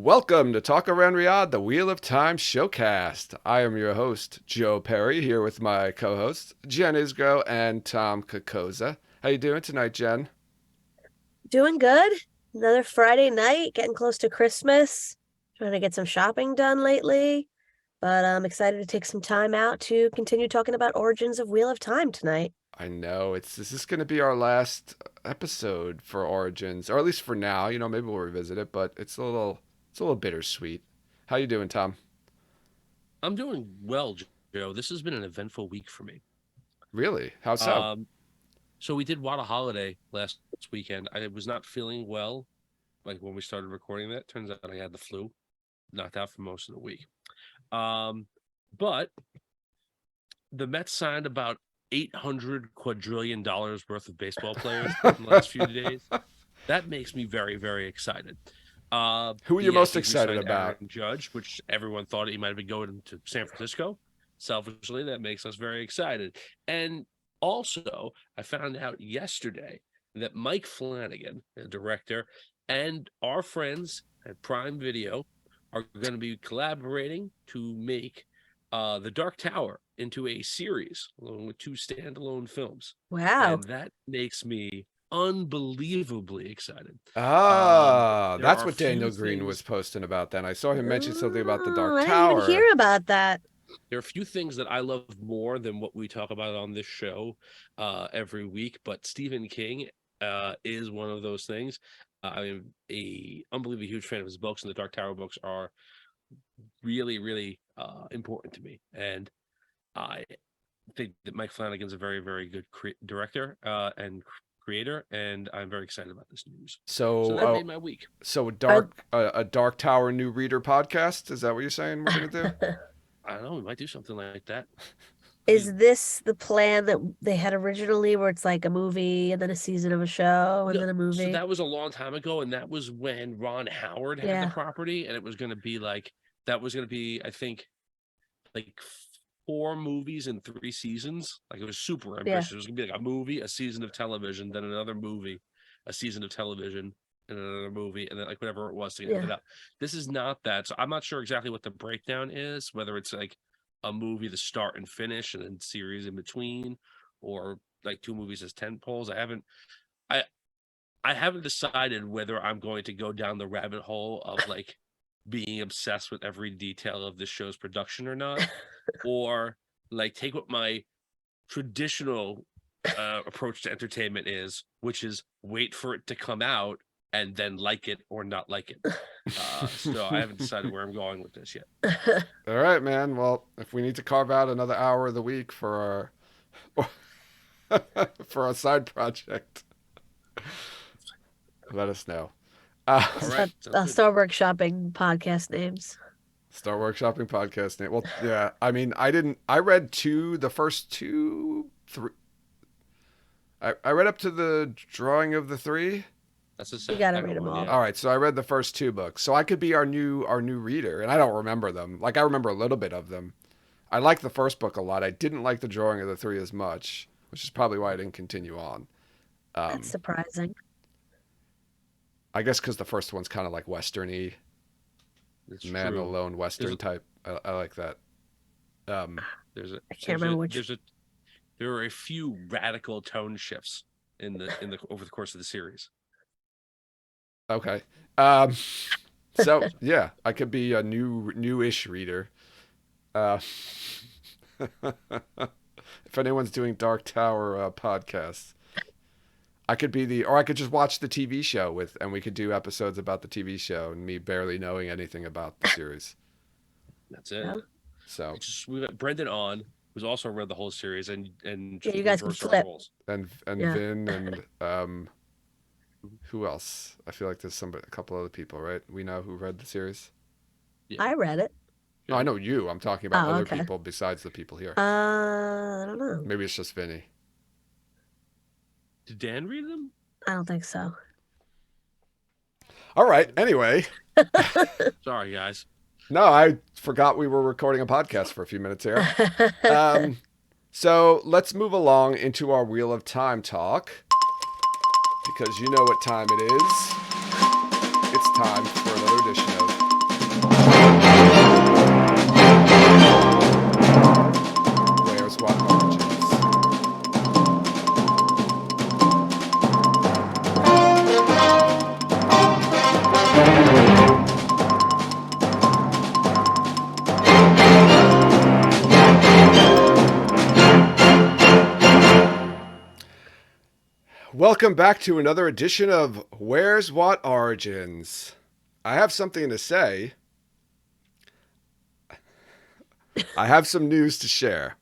Welcome to Talk Around Riyadh, the Wheel of Time showcast. I am your host, Joe Perry, here with my co-hosts, Jen Isgro and Tom Kokoza. How you doing tonight, Jen? Doing good. Another Friday night, getting close to Christmas. Trying to get some shopping done lately, but I'm excited to take some time out to continue talking about Origins of Wheel of Time tonight. I know this is going to be our last episode for Origins, or at least for now. Maybe we'll revisit it, but it's a little bittersweet. How you doing, Tom? I'm doing well, Joe. This has been an eventful week for me. Really? How so? Um, so we did Wada Holiday last weekend. I was not feeling well, like when we started recording that. Turns out I had the flu, knocked out for most of the week. But the Mets signed about $800 quadrillion worth of baseball players in the last few days. That makes me very, very excited. Who are you most excited about? Aaron Judge, which everyone thought he might have been going to San Francisco. Selfishly, that makes us very excited. And also, I found out yesterday that Mike Flanagan, the director, and our friends at Prime Video are going to be collaborating to make The Dark Tower into a series along with two standalone films. Wow. And that makes me unbelievably excited. That's what Daniel Green was posting about then. I saw him mention something about the Dark Tower. I didn't even hear about that. There are a few things that I love more than what we talk about on this show every week, but Stephen King is one of those things. I'm a unbelievably huge fan of his books, and the Dark Tower books are really, really important to me. And I think that Mike Flanagan's a very, very good director and creator, and I'm very excited about this news. So that made my week. So a Dark Tower new reader podcast? Is that what you're saying we're gonna do? I don't know. We might do something like that. Is this the plan that they had originally, where it's like a movie and then a season of a show and then a movie? So that was a long time ago, and that was when Ron Howard had the property, and it was going to be I think, like 4 movies and 3 seasons. Like, it was super ambitious. It was gonna be like a movie, a season of television, then another movie, a season of television, and another movie, and then like whatever it was to get it out. This is not that. So I'm not sure exactly what the breakdown is, whether it's like a movie, the start and finish, and then series in between, or like 2 movies as tent poles. I haven't decided whether I'm going to go down the rabbit hole of like being obsessed with every detail of this show's production or not, or like take what my traditional approach to entertainment is, which is wait for it to come out and then like it or not like it. So I haven't decided where I'm going with this yet. All right, man. Well, if we need to carve out another hour of the week for our side project, let us know. All right. Star Workshopping podcast names. Star Workshopping podcast name. Well, yeah. I mean, I read the first 2, 3. I read up to the drawing of the 3. That's the you gotta read them all. All right, so I read the first 2 books, so I could be our new reader, and I don't remember them. Like, I remember a little bit of them. I liked the first book a lot. I didn't like the drawing of the 3 as much, which is probably why I didn't continue on. That's surprising. I guess because the first one's kind of like Western-y, man alone Western type. I like that. I can't remember which. There are a few radical tone shifts in the over the course of the series. Okay. So yeah, I could be a newish reader. If anyone's doing Dark Tower podcasts, I could be or I could just watch the TV show and we could do episodes about the TV show and me barely knowing anything about the series. That's it. Yeah. So we got Brendan on, who's also read the whole series, and you guys can flip. And Vin and who else? I feel like there's a couple other people, right? We know who read the series. Yeah. I read it. No, I know you. I'm talking about other people besides the people here. I don't know. Maybe it's just Vinny. Did Dan read them? I don't think so. All right. Anyway. Sorry, guys. No, I forgot we were recording a podcast for a few minutes here. So let's move along into our Wheel of Time talk, because you know what time it is. It's time for another edition of Welcome back to another edition of Where's What Origins. I have something to say. I have some news to share.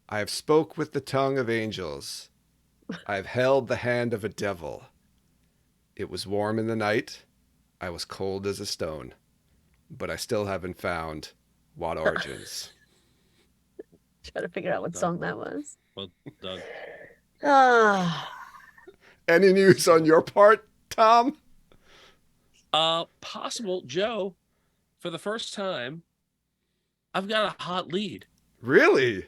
I have spoke with the tongue of angels. I have held the hand of a devil. It was warm in the night. I was cold as a stone. But I still haven't found What Origins. Trying to figure out what song that was. Well done. Ah, Any news on your part, Tom? Possible, Joe. For the first time, I've got a hot lead. Really?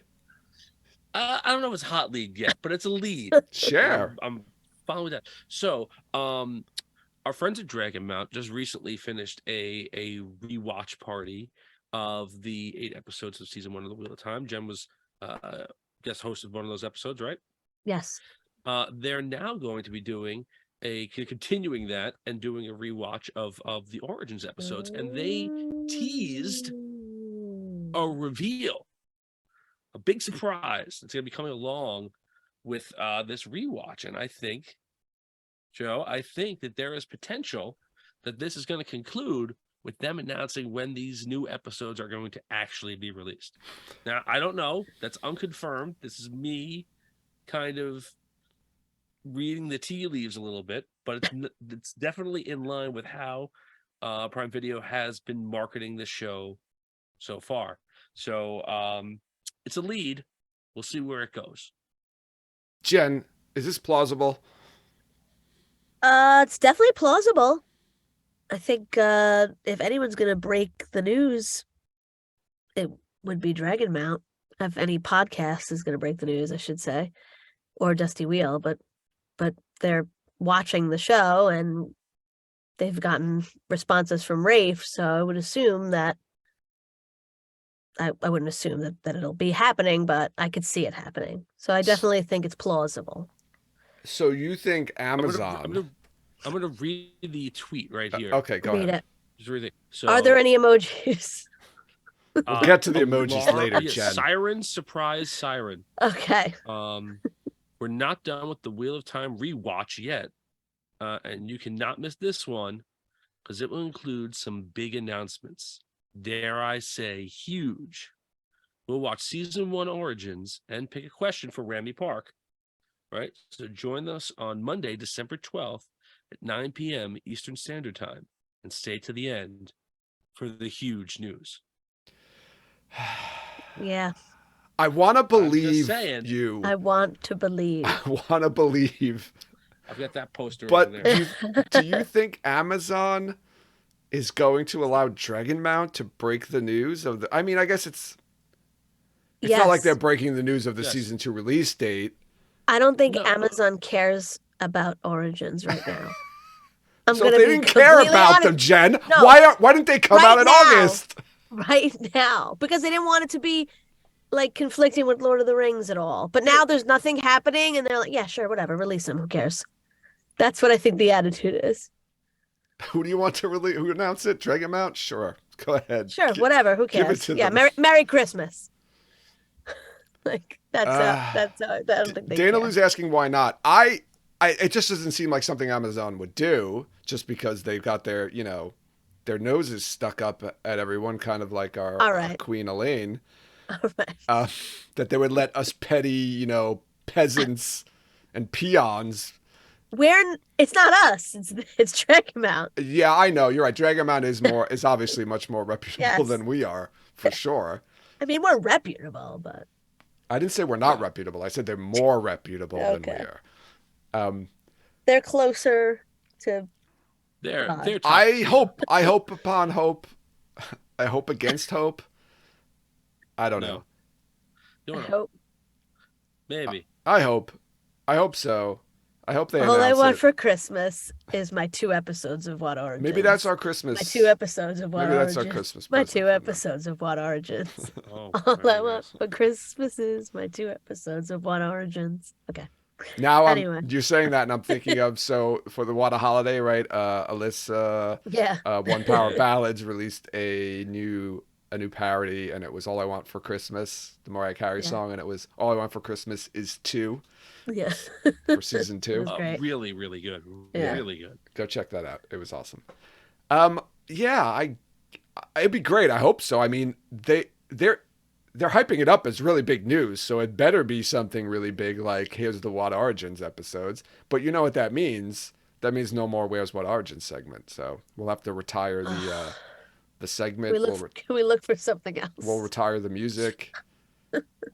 I don't know if it's hot lead yet, but it's a lead. Share. I'm following that. So, our friends at Dragon Mount just recently finished a rewatch party of the 8 episodes of season 1 of The Wheel of Time. Jen was guest host of one of those episodes, right? yes. They're now going to be doing continuing that and doing a rewatch of the Origins episodes, and they teased a reveal, a big surprise that's going to be coming along with this rewatch. And I think, Joe, that there is potential that this is going to conclude with them announcing when these new episodes are going to actually be released. Now, I don't know. That's unconfirmed. This is me kind of reading the tea leaves a little bit, but it's definitely in line with how Prime Video has been marketing the show so far. So it's a lead. We'll see where it goes. Jen, is this plausible? It's definitely plausible. I think if anyone's gonna break the news, it would be Dragon Mount. If any podcast is gonna break the news, I should say, or Dusty Wheel, but they're watching the show and they've gotten responses from Rafe, so I would assume that I wouldn't assume that it'll be happening, but I could see it happening. So I definitely think it's plausible. So you think Amazon? I'm gonna read the tweet right here. Okay, go Read ahead. it. Just read it. So, Are there any emojis? We'll get to the emojis later, yeah, Jen. Siren, surprise, siren. Okay. We're not done with the Wheel of Time rewatch yet, and you cannot miss this one because it will include some big announcements. Dare I say, huge. We'll watch season 1 Origins and pick a question for Rami Park. Right? So join us on Monday, December 12th at 9 p.m. Eastern Standard Time and stay to the end for the huge news. Yeah. I want to believe you. I want to believe. I want to believe. I've got that poster but over there. do you think Amazon is going to allow Dragon Mount to break the news of the... I mean, I guess it's Yes. not like they're breaking the news of the Yes. season 2 release date. I don't think No. Amazon cares about Origins right now. So if they didn't care about them, Jen, No. why didn't they come Right out in now. August? Right now, because they didn't want it to be like conflicting with Lord of the Rings at all. But now there's nothing happening, and they're like, yeah, sure, whatever, release them. Who cares? That's what I think the attitude is. Who do you want to release? Who announce it? Dragon Mount? Sure. Go ahead. Sure, whatever. Who give it cares? to Yeah, them. Merry Christmas. Like that's I don't think they Dana care. Lou's asking why not. It just doesn't seem like something Amazon would do, just because they've got their their noses stuck up at everyone, kind of like our Queen Elaine. All right. That they would let us petty, peasants and peons. It's not us. It's Dragon Mount. Yeah, I know. You're right. Dragon Mount is obviously much more reputable Yes. than we are, for sure. I mean, we're reputable, but I didn't say we're not reputable. I said they're more reputable than we are. They're closer to. They're I hope upon hope. I hope against hope. I don't know. I hope. Maybe. I hope so. I hope they All I announce want it. for Christmas is my 2 episodes of What Origins. Maybe that's our Christmas. My 2 episodes of What Maybe Origins. that's our Christmas My present 2 from them. episodes of What Origins. Oh, All very I want nice. for Christmas is my 2 episodes of What Origins. Okay. Now Anyway. you're saying that, and I'm thinking of for the What a Holiday, right? Alyssa, Yeah. One Power Ballads released a new a new parody, and it was "All I Want for Christmas," the Mariah Carey song, and it was "All I Want for Christmas is Two" Yeah. for season It 2. was great. Really, really good. Yeah. Really good. Go check that out. It was awesome. Yeah, it'd be great. I hope so. I mean, they're hyping it up as really big news, so it better be something really big, like here's the What Origins episodes. But you know what that means? That means no more Where's What Origins segment. So we'll have to retire the segment. Can we look for something We'll else? retire the music.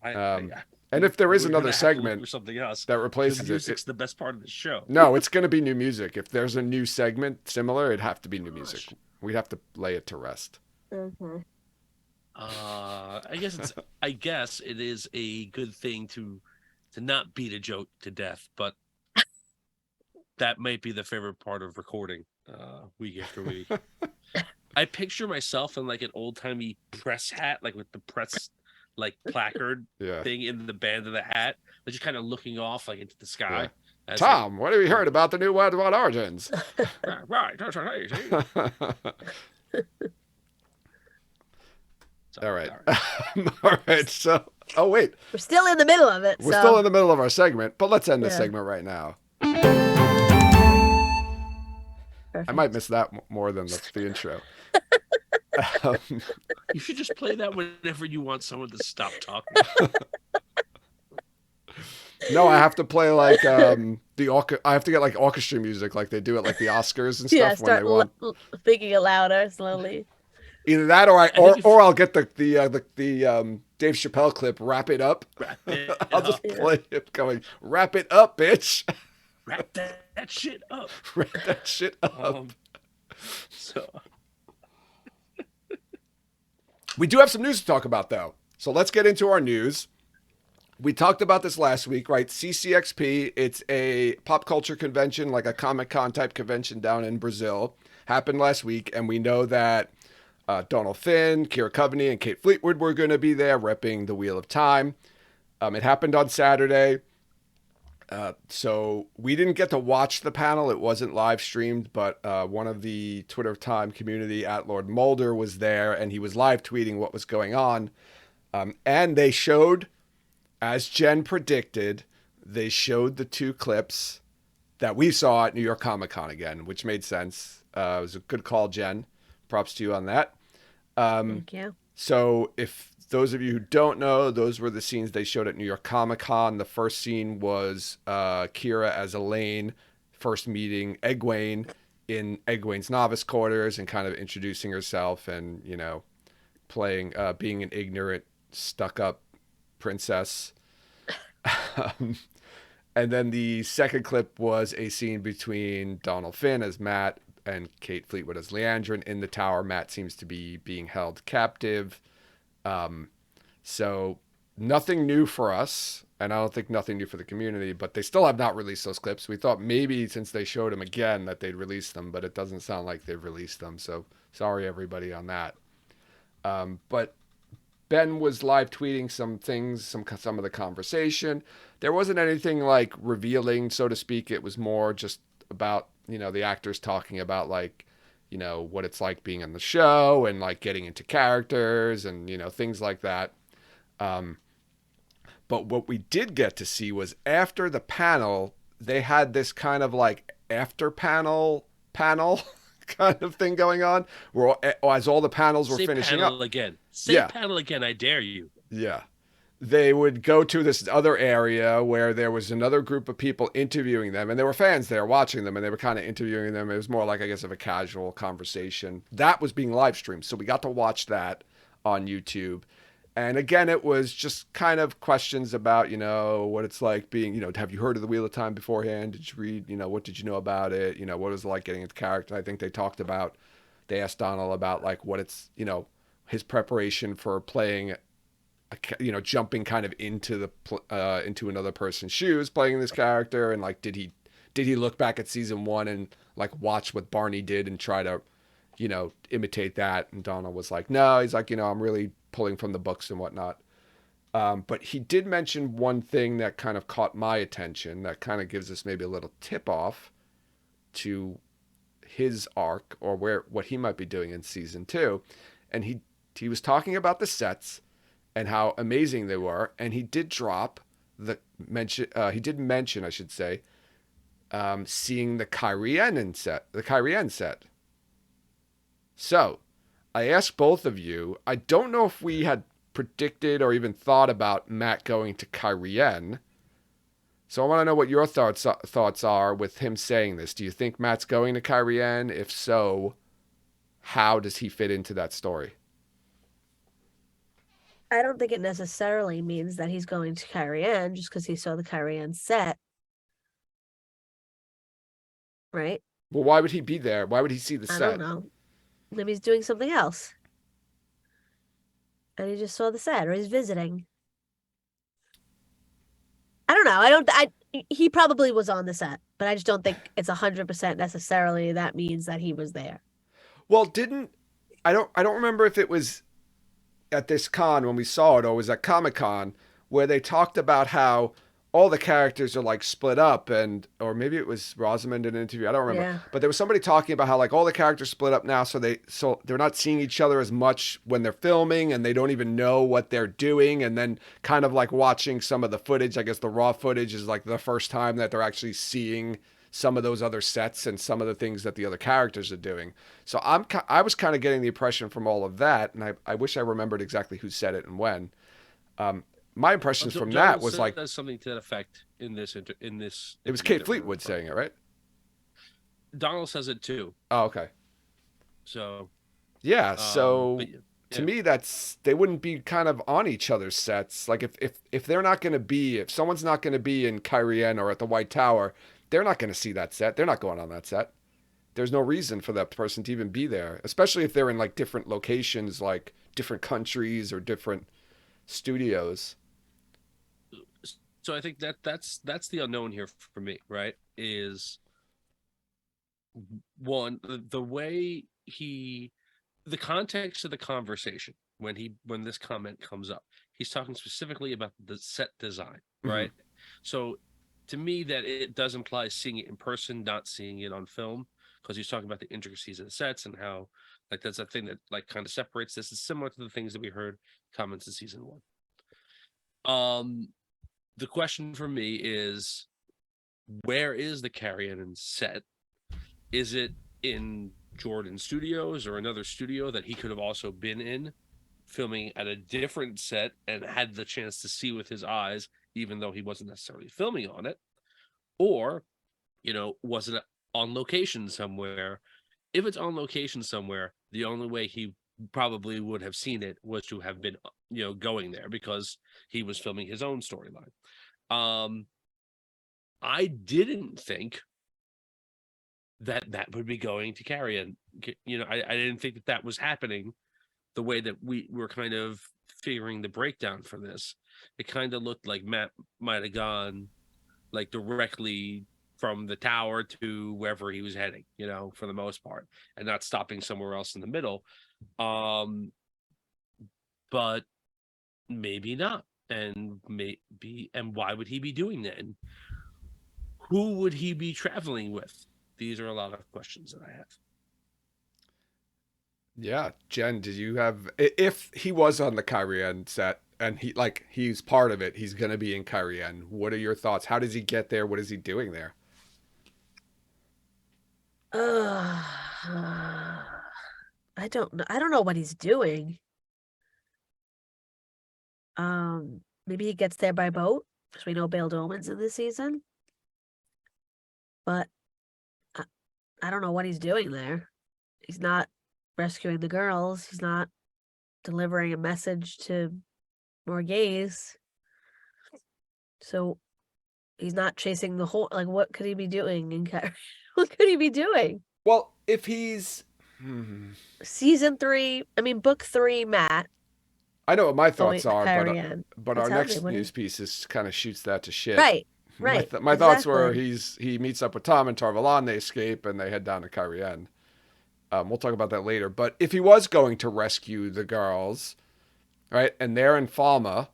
I And if there is we're another gonna have to look segment for something else. that The replaces music's the best part of the show. no, it's going to be new music. If there's a new segment similar, it'd have to be new music. Gosh. We'd have to lay it to rest. Mm-hmm. I guess it is a good thing to not beat a joke to death, but that might be the favorite part of recording week after week. I picture myself in like an old timey press hat, like with the press like placard Yeah. thing in the band of the hat, but just kind of looking off like into the sky. Yeah. Tom, what have you heard about the new What Origins? Right, that's right. See? All right. All right. So, oh, wait. We're still in the middle of it. We're still in the middle of our segment, but let's end this segment right now. Perfect. I might miss that more than the intro. You should just play that whenever you want someone to stop talking. No, I have to play like I have to get like orchestra music like they do at like the Oscars and stuff Yeah, when start they want. speaking it louder slowly. Either that or I'll get the Dave Chappelle clip, wrap it up. Wrap it I'll up. just play it going, wrap it up, bitch. Wrap that shit up. Wrap that shit up. So we do have some news to talk about though. So let's get into our news. We talked about this last week, right? CCXP, it's a pop culture convention, like a Comic-Con type convention down in Brazil. Happened last week, and we know that Donald Finn, Kira Coveney, and Kate Fleetwood were going to be there repping the Wheel of Time. It happened on Saturday. So we didn't get to watch the panel. It wasn't live streamed, but one of the Twitter Time community at Lord Mulder was there, and he was live tweeting what was going on. And they showed, as Jen predicted, they showed the 2 clips that we saw at New York Comic Con again, which made sense. It was a good call, Jen. Props to you on that. Thank you. So if those of you who don't know, those were the scenes they showed at New York Comic Con. The first scene was Kira as Elaine first meeting Egwene in Egwene's novice quarters and kind of introducing herself and, you know, playing, being an ignorant, stuck-up princess. And then the second clip was a scene between Donald Finn as Matt and Kate Fleetwood as Leandrin in the tower. Matt seems to be being held captive. So nothing new for us, and I don't think nothing new for the community, but they still have not released those clips. We thought maybe since they showed them again that they'd release them, but it doesn't sound like they've released them. So sorry, everybody, on that. But Ben was live tweeting some things, some of the conversation. There wasn't anything like revealing, so to speak. It was more just about, you know, the actors talking about like, you know, what it's like being on the show and like getting into characters and, you know, things like that. But what we did get to see was after the panel, they had this kind of like after panel kind of thing going on where as all the panels were finishing up. Say panel again, I dare you. Yeah. They would go to this other area where there was another group of people interviewing them, and there were fans there watching them, and they were kind of interviewing them. It was more like, I guess, of a casual conversation. That was being live streamed, so we got to watch that on YouTube. And again, it was just kind of questions about, you know, what it's like being, you know, have you heard of the Wheel of Time beforehand? Did you read, you know, what did you know about it? You know, what was it like getting into character? I think they asked Donald about like what it's, you know, his preparation for playing, you know, jumping kind of into into another person's shoes, playing this character, and like did he look back at season 1 and like watch what Barney did and try to, you know, imitate that? And Donald was like, no, he's like, you know, I'm really pulling from the books and whatnot. But he did mention one thing that kind of caught my attention that kind of gives us maybe a little tip off to his arc or what he might be doing in season 2. And he he was talking about the sets and how amazing they were, and he did drop the mention. He did mention, I should say, seeing the Kyrian set. So I asked both of you. I don't know if we had predicted or even thought about Matt going to Kyrian. So I want to know what your thoughts are with him saying this. Do you think Matt's going to Kyrian? If so, how does he fit into that story? I don't think it necessarily means that he's going to Kyrian just because he saw the Kyrian set, right? Well, why would he be there? Why would he see the I don't set? know. Maybe he's doing something else. And he just saw the set, or he's visiting. I don't know. He probably was on the set, but I just don't think it's 100% necessarily that means that he was there. Well, didn't I don't remember if it was at this con when we saw it or was at Comic-Con where they talked about how all the characters are like split up, and or maybe it was Rosamund in an interview, I don't remember. Yeah. But there was somebody talking about how like all the characters split up now, so they're not seeing each other as much when they're filming, and they don't even know what they're doing, and then kind of like watching some of the footage, I guess the raw footage is like the first time that they're actually seeing some of those other sets and some of the things that the other characters are doing. So I was kind of getting the impression from all of that, and I wish I remembered exactly who said it and when. Um, my impressions from that was like does something to that effect in this in this. it was Kate Fleetwood saying it, right? Donald says it too. Oh, okay. So yeah. So yeah. to me, that's they wouldn't be kind of on each other's sets. Like if they're not going to be, if someone's not going to be in Kyrian or at the White Tower, they're not going to see that set. They're not going on that set. There's no reason for that person to even be there, especially if they're in like different locations, like different countries or different studios. So I think that's the unknown here for me, right? Is one the way the context of the conversation when this comment comes up, he's talking specifically about the set design, right? Mm-hmm. So to me, that it does imply seeing it in person, not seeing it on film, because he's talking about the intricacies of the sets and how like that's a thing that like kind of separates this. Is similar to the things that we heard comments in season one. The question for me is, where is the Carrion set? Is it in Jordan Studios or another studio that he could have also been in, filming at a different set and had the chance to see with his eyes, even though he wasn't necessarily filming on it? Or, was it on location somewhere? If it's on location somewhere, the only way he probably would have seen it was to have been, going there because he was filming his own storyline. I didn't think that would be going to carry, and I didn't think that was happening the way that we were kind of figuring the breakdown for this. It kind of looked like Matt might have gone like directly from the tower to wherever he was heading, for the most part, and not stopping somewhere else in the middle. But maybe not. And why would he be doing that? And who would he be traveling with? These are a lot of questions that I have. Yeah, Jen, did you have, if he was on the Kyrian set and he's part of it, he's gonna be in Kyrian, what are your thoughts? How does he get there? What is he doing there? I don't know. I don't know what he's doing. Maybe he gets there by boat, because we know Bale Dolman's in this season. But I don't know what he's doing there. He's not rescuing the girls. He's not delivering a message to Morghese. So he's not chasing the whole, like, what could he be doing in what could he be doing? Well, if he's season 3, book 3, Matt. I know what my thoughts are, but our next news piece kind of shoots that to shit. Right. My thoughts were he meets up with Tom and Tarvalon, they escape, and they head down to Kyrian. We'll talk about that later. But if he was going to rescue the girls, right, and they're in Falma,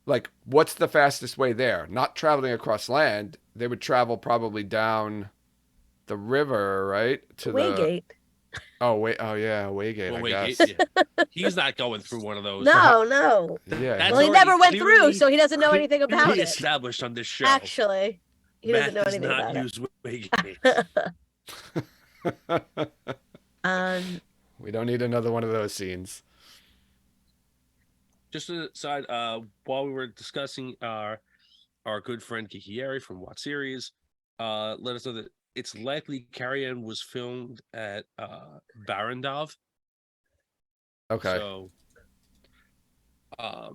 like, what's the fastest way there? Not traveling across land. They would travel probably down the river, right? To Waygate. Oh wait. Oh yeah, Waygate. Well, I wait, guess. yeah. He's not going through one of those. So No, no. yeah, Well, That's he already never went through, clearly so he doesn't know anything about clearly it. established on this show. Actually, he doesn't Matt know does anything not about it. use Waygate. Um, we don't need another one of those scenes. Just an aside, while we were discussing our good friend Kikieri from What Series, let us know that it's likely Carrie-Anne was filmed at Barrandov. Okay. So I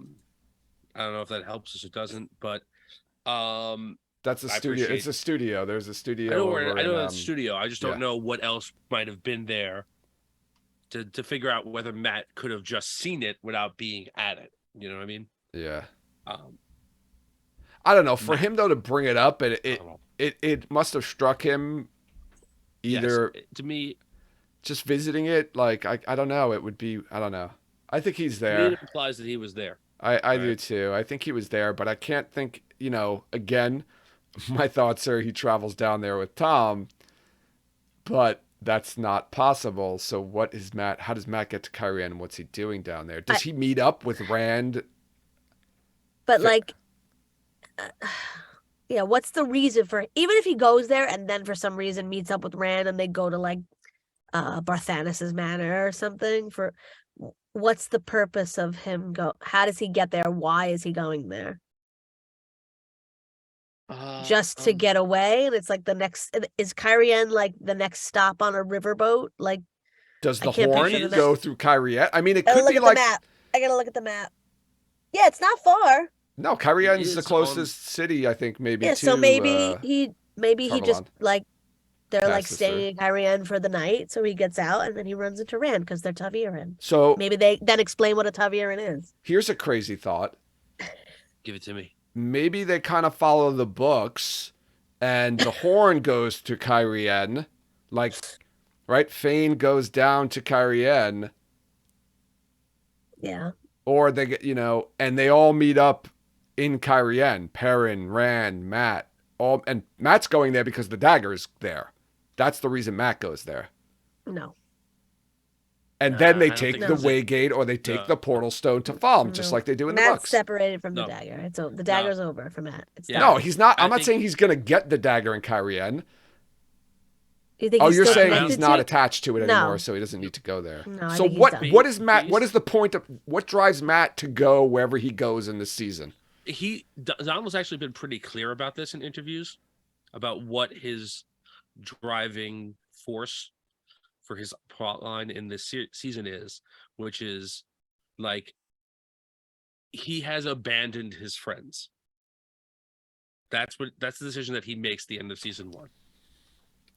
don't know if that helps us or doesn't, but That's a I studio. It's appreciate a studio. There's a I studio know where over I in know that's studio. I just yeah. don't know what else might have been there to figure out whether Matt could have just seen it without being at it. You know what I mean? Yeah. Um, I don't know. For Matt, him though to bring it up, I don't know. it must have struck him Yes, either to me, just visiting it. Like I don't know. It would be. I don't know. I think he's it there. implies that he was there, I do right? too. I think he was there, but I can't think. Again, my thoughts are he travels down there with Tom, but that's not possible. So what is Matt? How does Matt get to Kyrie and what's he doing down there? Does I, he meet up with Rand? but like, uh, yeah, what's the reason for even if he goes there and then for some reason meets up with Rand and they go to like Barthanas's manor or something for what's the purpose of him go? How does he get there? Why is he going there? Just to get away, and it's like the next is Kyrian like the next stop on a riverboat? Like Does I the can't picture horn the go next. through Kyrie? I mean, it I gotta could look be at the like map. I gotta look at the map. Yeah, it's not far. no. He Kyrie's the is on. closest city, I think, maybe Yeah, so to maybe he just Tarvalon. like they're like Passes through. staying in Kyrian for the night, so he gets out and then he runs into Rand because they're Taviran. So Maybe they then explain what a Taviran is. here's a crazy thought. Give it to me. Maybe they kind of follow the books, and the horn goes to Kyrien, like right. Fane goes down to Kyrien, Yeah. or they get and they all meet up in Kyrien. Perrin, Rand, Matt, all, and Matt's going there because the dagger's there. That's the reason Matt goes there. No. And then they I don't take think the No. that's it. Waygate or they take No, the portal stone to Falm, just No. like they do in the Matt's books. separated from the no, dagger. It's the no. dagger's over for Matt. It's Yeah. done. No, he's not. I I'm not think saying he's going to get the dagger in Kyrien. You think Oh, he's you're still saying connected he's not to? attached to it No. anymore, so he doesn't need to go there. No, I So think he's what? done. What is Matt? He's- What is the point of? What drives Matt to go wherever he goes in this season? Donald's actually been pretty clear about this in interviews about what his driving force for his plot line in this season is, which is like he has abandoned his friends. That's the decision that he makes at the end of season 1.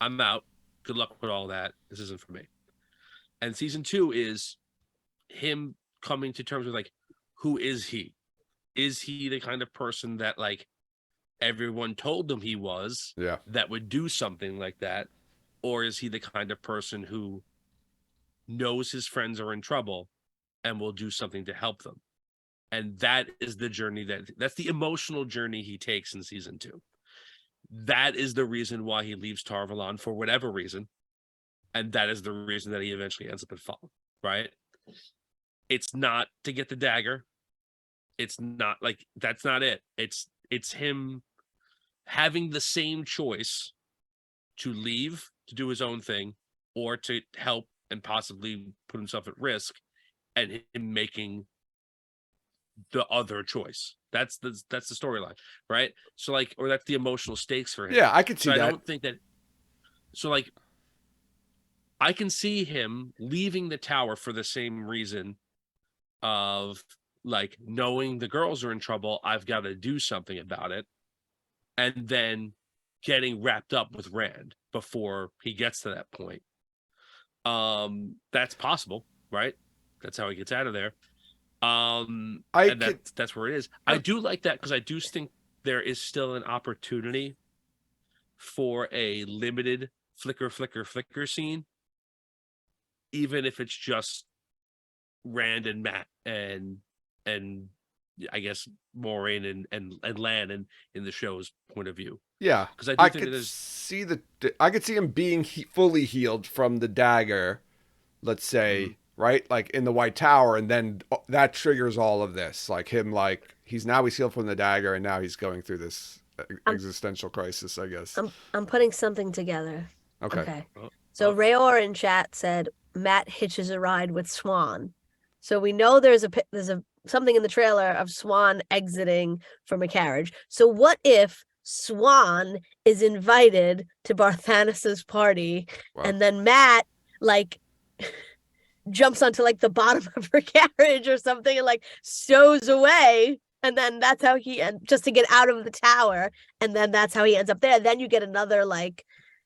I'm out. Good luck with all that. This isn't for me. And season 2 is him coming to terms with like, who is he? Is he the kind of person that like everyone told him he was, Yeah. that would do something like that? Or is he the kind of person who knows his friends are in trouble and will do something to help them? And that is the journey that's the emotional journey he takes in season 2. That is the reason why he leaves Tarvalon for whatever reason. And that is the reason that he eventually ends up at Fall, right? It's not to get the dagger. It's not like that's not it. It's him having the same choice to leave to do his own thing or to help and possibly put himself at risk, and him making the other choice. That's the storyline, right? So like, or that's the emotional stakes for him. Yeah, I could see So I that. don't think that. So like, I can see him leaving the tower for the same reason of like knowing the girls are in trouble. I've got to do something about it, and then getting wrapped up with Rand before he gets to that point. That's possible, right? That's how he gets out of there. And that's where it is. I do like that because I do think there is still an opportunity for a limited flicker scene, even if it's just Rand and Matt and I guess Moraine and Lan in the show's point of view. Yeah, Because I do I think could there's see I could see him being fully healed from the dagger, let's Mhm. say, right? Like in the White Tower, and then that triggers all of this. Like him, like he's healed from the dagger, and now he's going through this I'm existential crisis, I guess. I'm putting something together. Okay. Okay. Oh, So oh, Rayor in chat said Matt hitches a ride with Swan. So we know there's a something in the trailer of Swan exiting from a carriage. So what if Swan is invited to Barthanas's party Wow. and then Matt like jumps onto like the bottom of her carriage or something and like stows away, and then that's how he just to get out of the tower, and then that's how he ends up there. Then you get another like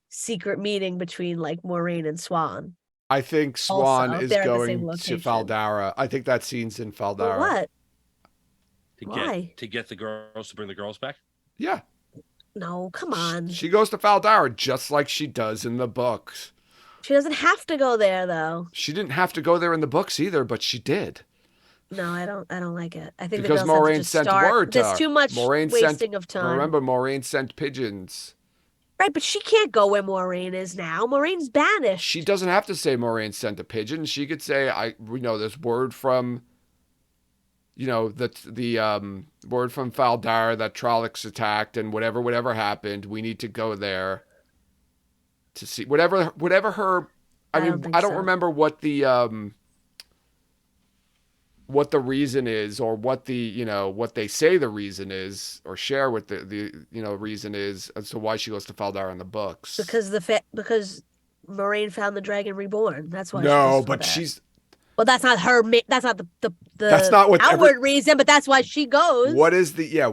secret meeting between like Moraine and Swan. I think Also, Swan if is they're at the same going to location. Faldara. I think that scene's in For Faldara. what? to get Why? to get the girls to bring the girls back. Yeah. No, come on. She goes to Faldara just like she does in the books. She doesn't have to go there though. She didn't have to go there in the books either, but she did. No, I don't like it. I think the Because girls have to Moraine just sent start. word to There's her. too much Moraine sent, wasting of time. remember, Moraine sent pigeons. Right, but she can't go where Moraine is now. Moraine's She banished. doesn't have to say Moraine sent a pigeon. She could say, there's word from, the word from Faldar that Trollocs attacked and whatever happened, we need to go there to see whatever her. I I don't mean, think I don't so. remember what the reason is, or what what they say the reason is, or share what the reason is as to why she goes to Faldar in the books. Because Moraine found the dragon reborn. That's why she No, goes for but that. she's Well, that's not her. That's not the that's the not what every outward reason, but that's why she goes. what is the I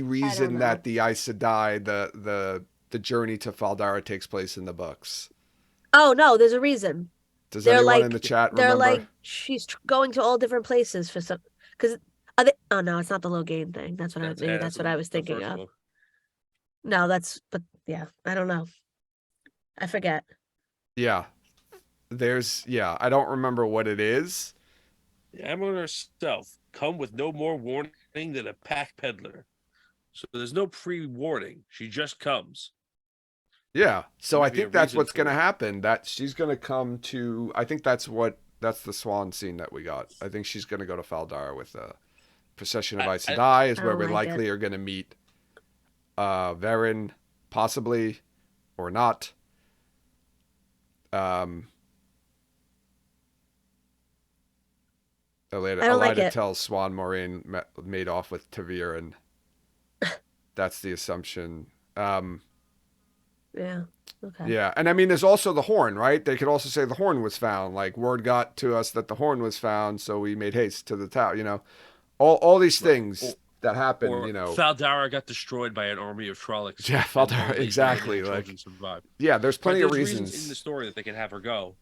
don't reason know. that the Aes Sedai, the journey to Faldara takes place in the books? Oh no, there's a reason. Does They're anyone in like the chat they're remember? like she's going to all different places for some because oh no, it's not the Logain thing. That's what I maybe That's that's what I was the thinking first of. one. No, but yeah, I don't know. I forget. Yeah, I don't remember what it is. The Amulet herself come with no more warning than a pack peddler. So there's no pre-warning. She just comes. Yeah. So There I might be a think that's reason what's going for to it. happen. That she's going to come to. I think that's the Swan scene that we got. I think she's going to go to Faldar with a procession of I, Aes I Sedai, is I where don't we like it. likely are going to meet Varen, possibly or not. Um, I don't like Elida it. tells Swan Moraine made off with Tavir, and that's the assumption. Yeah. Okay. Yeah, and I mean, there's also the horn, right? They could also say the horn was found. Like word got to us that the horn was found, so we made haste to the tower. All these right. things that happen. Or Faldara got destroyed by an army of Trollocs, Yeah, and Faldar, only the women exactly. and Like, children survived. yeah, there's Right? plenty of There's reasons in the reasons, story that they can have her go.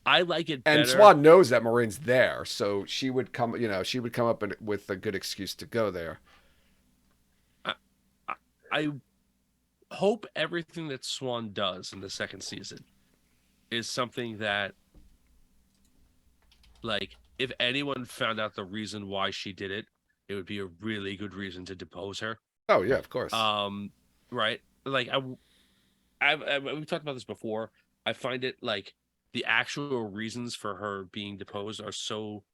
I like it and better. Swan knows that Moraine's there, so she would come. She would come up with a good excuse to go there. I, I, I hope everything that Swan does in the second season is something that, like, if anyone found out the reason why she did it, it would be a really good reason to depose her. Oh yeah, of course. Right? Like we've talked about this before. I find it like the actual reasons for her being deposed are so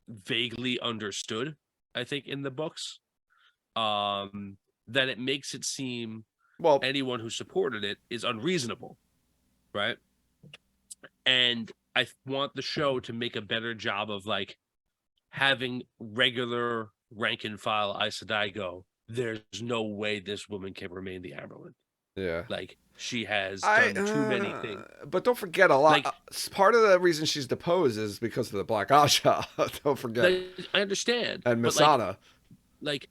vaguely understood, I think, in the books. That it makes it seem Well, anyone who supported it is unreasonable, right? And I want the show to make a better job of like having regular rank and file Aes Sedai go, there's no way this woman can remain the Amberlin. yeah. Like she has I, done too many things. but don't forget a lot. Like, Part of the reason she's deposed is because of the Black Asha. Don't forget, I understand, and but like, Masana. like,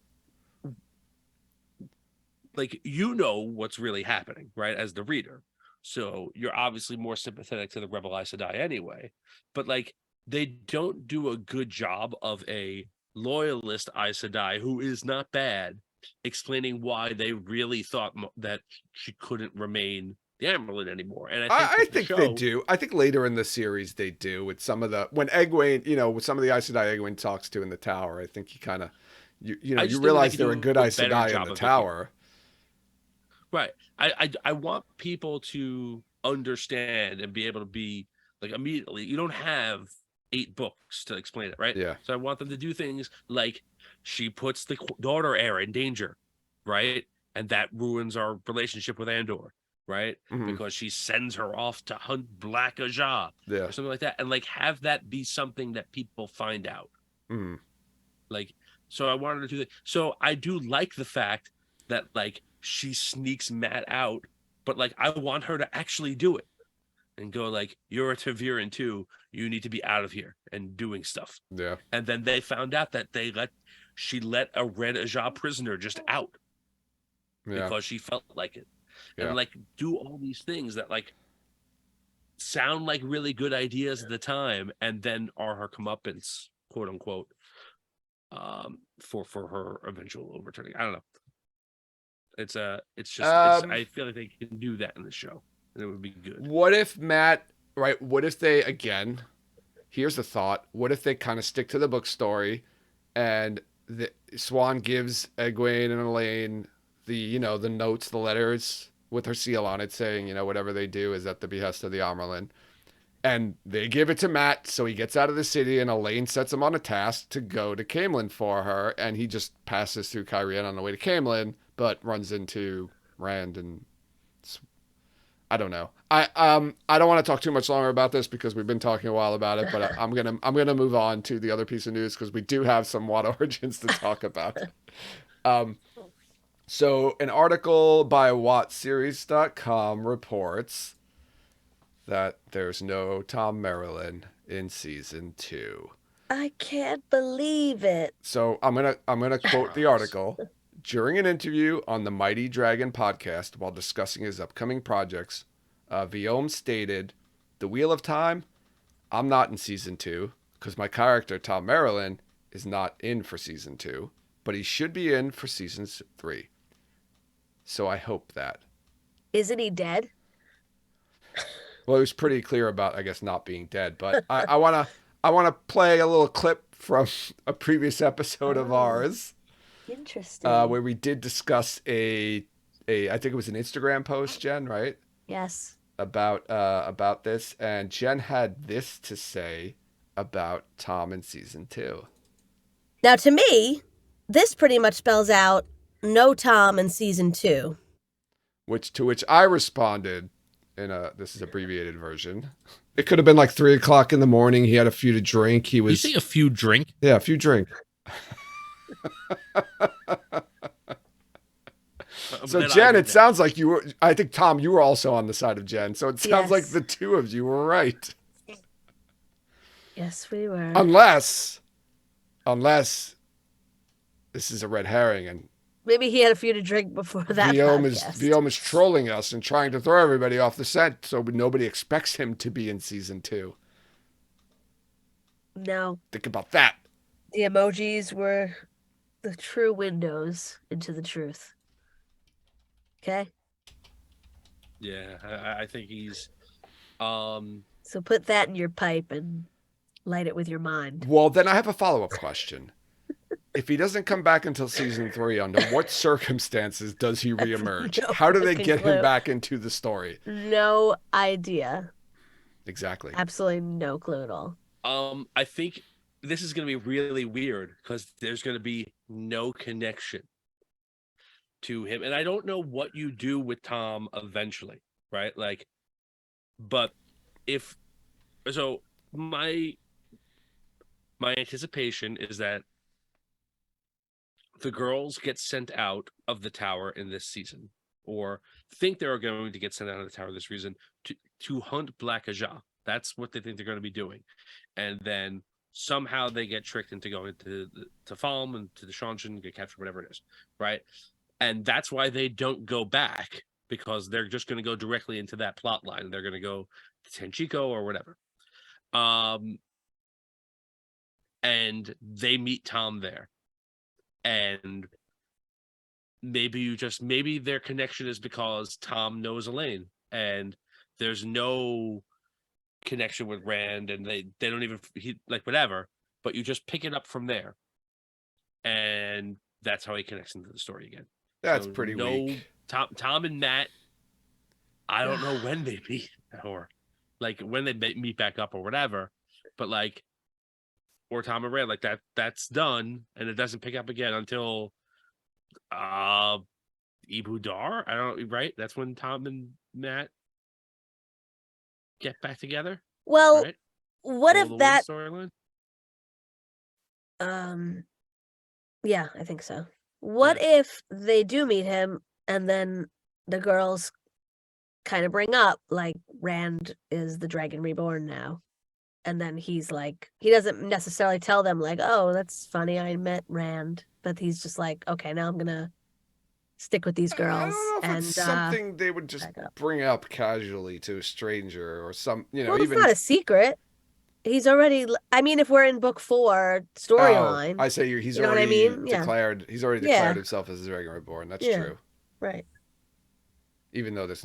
like you know what's really happening, right? As the reader, so you're obviously more sympathetic to the Rebel Aes Sedai anyway. But like, they don't do a good job of a loyalist Aes Sedai who is not bad, explaining why they really thought that she couldn't remain the Amberlin anymore. And I think I with the think they show, do. I think later in the series they do with some of the when Egwene, with some of the Aes Sedai Egwene talks to in the tower. I think he kind of, I you just think that they realize could they're a do good a Aes better Sedai in job the of it here. tower. Right. I want people to understand and be able to be like immediately. You don't have 8 books to explain it, right? Yeah. So I want them to do things like she puts the daughter heir in danger, right? And that ruins our relationship with Andor, right? Mm-hmm. Because she sends her off to hunt Black Ajah Yeah. or something like that, and like have that be something that people find out. Mm-hmm. Like, so I wanted to do that. So I do like the fact that like she sneaks Matt out, but like I want her to actually do it and go like, "You're a Taviran too. You need to be out of here and doing stuff." Yeah. And then they found out that she let a Red Ajah prisoner just out Yeah. because she felt like it, and Yeah. like do all these things that like sound like really good ideas at the time, and then are her comeuppance, quote unquote, for her eventual overturning. I don't know. It's I feel like they can do that in the show, and it would be good. What if Matt? Right. What if they again? Here's the thought. What if they kind of stick to the book story, and Swan gives Egwene and Elaine the notes, the letters with her seal on it, saying whatever they do is at the behest of the Amerlin. And they give it to Matt, so he gets out of the city, and Elaine sets him on a task to go to Camelin for her, and he just passes through Cairhien on the way to Camelin, but runs into Rand, and I don't know. I don't want to talk too much longer about this because we've been talking a while about it, but I'm gonna move on to the other piece of news because we do have some Watt origins to talk about. Um, so an article by WattSeries.com reports that there's no Tom Merrilin in season 2. I can't believe it. So I'm gonna quote the article. During an interview on the Mighty Dragon podcast while discussing his upcoming projects, Viome stated, "The Wheel of Time, I'm not in season 2 because my character Tom Merrilin is not in for season 2, but he should be in for season 3. So I hope that." Isn't he dead? Well, he was pretty clear about, I guess, not being dead. But I wanna play a little clip from a previous episode of Oh, ours interesting. where we did discuss I think it was an Instagram post, Jen, right? Yes. About this, and Jen had this to say about Tom in season 2. Now, to me, this pretty much spells out no Tom in season 2. To which I responded this is abbreviated version. It could have been like 3 o'clock in the morning. He had a few to drink. He was You say a few drink? Yeah, a few drink. So Jen, it sounds like you were. I think Tom, you were also on the side of Jen. So it sounds like Yes. the two of you were right. Yes, we were. Unless this is a red herring and Maybe he had a few to drink before that podcast. Viome is trolling us and trying to throw everybody off the scent so nobody expects him to be in season 2. No, Think about that. the emojis were the true windows into the truth. Okay? Yeah, I think he's So put that in your pipe and light it with your mind. Well, then I have a follow-up question. If he doesn't come back until season 3, under what circumstances does he reemerge? No How do they fucking get him clue. back into the story? No idea. Exactly. Absolutely no clue at all. I think this is going to be really weird because there's going to be no connection to him, and I don't know what you do with Tom eventually, right? Like, but if so, my anticipation is that the girls get sent out of the tower in this season, or think they're going to get sent out of the tower this season to hunt Black Ajah. That's what they think they're going to be doing, and then somehow they get tricked into going to Falm and to the Shanshan, get captured, whatever it is, right? And that's why they don't go back, because they're just going to go directly into that plot line. They're going to go to Tenchiko or whatever. And they meet Tom there. And maybe their connection is because Tom knows Elaine and there's no connection with Rand, and they don't even whatever, but you just pick it up from there. And that's how he connects into the story again. That's pretty weak. Tom and Matt, I don't know when they meet or like when they meet back up or whatever. But like, or Tom and Rand, like that's done, and it doesn't pick up again until Ibu Dar. I don't know, right? That's when Tom and Matt get back together, Well, right? what All if the Wind that storyline. Yeah, I think so. What if they do meet him and then the girls kind of bring up like Rand is the Dragon Reborn now? And then he's like, he doesn't necessarily tell them like, "Oh, that's funny, I met Rand," but he's just like, "Okay, now I'm gonna stick with these I girls don't know if it's and something they would just back up." bring up casually to a stranger or some, Well, it's even. not a secret. He's already. I mean, if we're in book 4 Oh, storyline, I say he's you know what I already mean? Yeah, declared. He's already declared yeah, himself as the Dragon Reborn. That's yeah. true. Right. Even though there's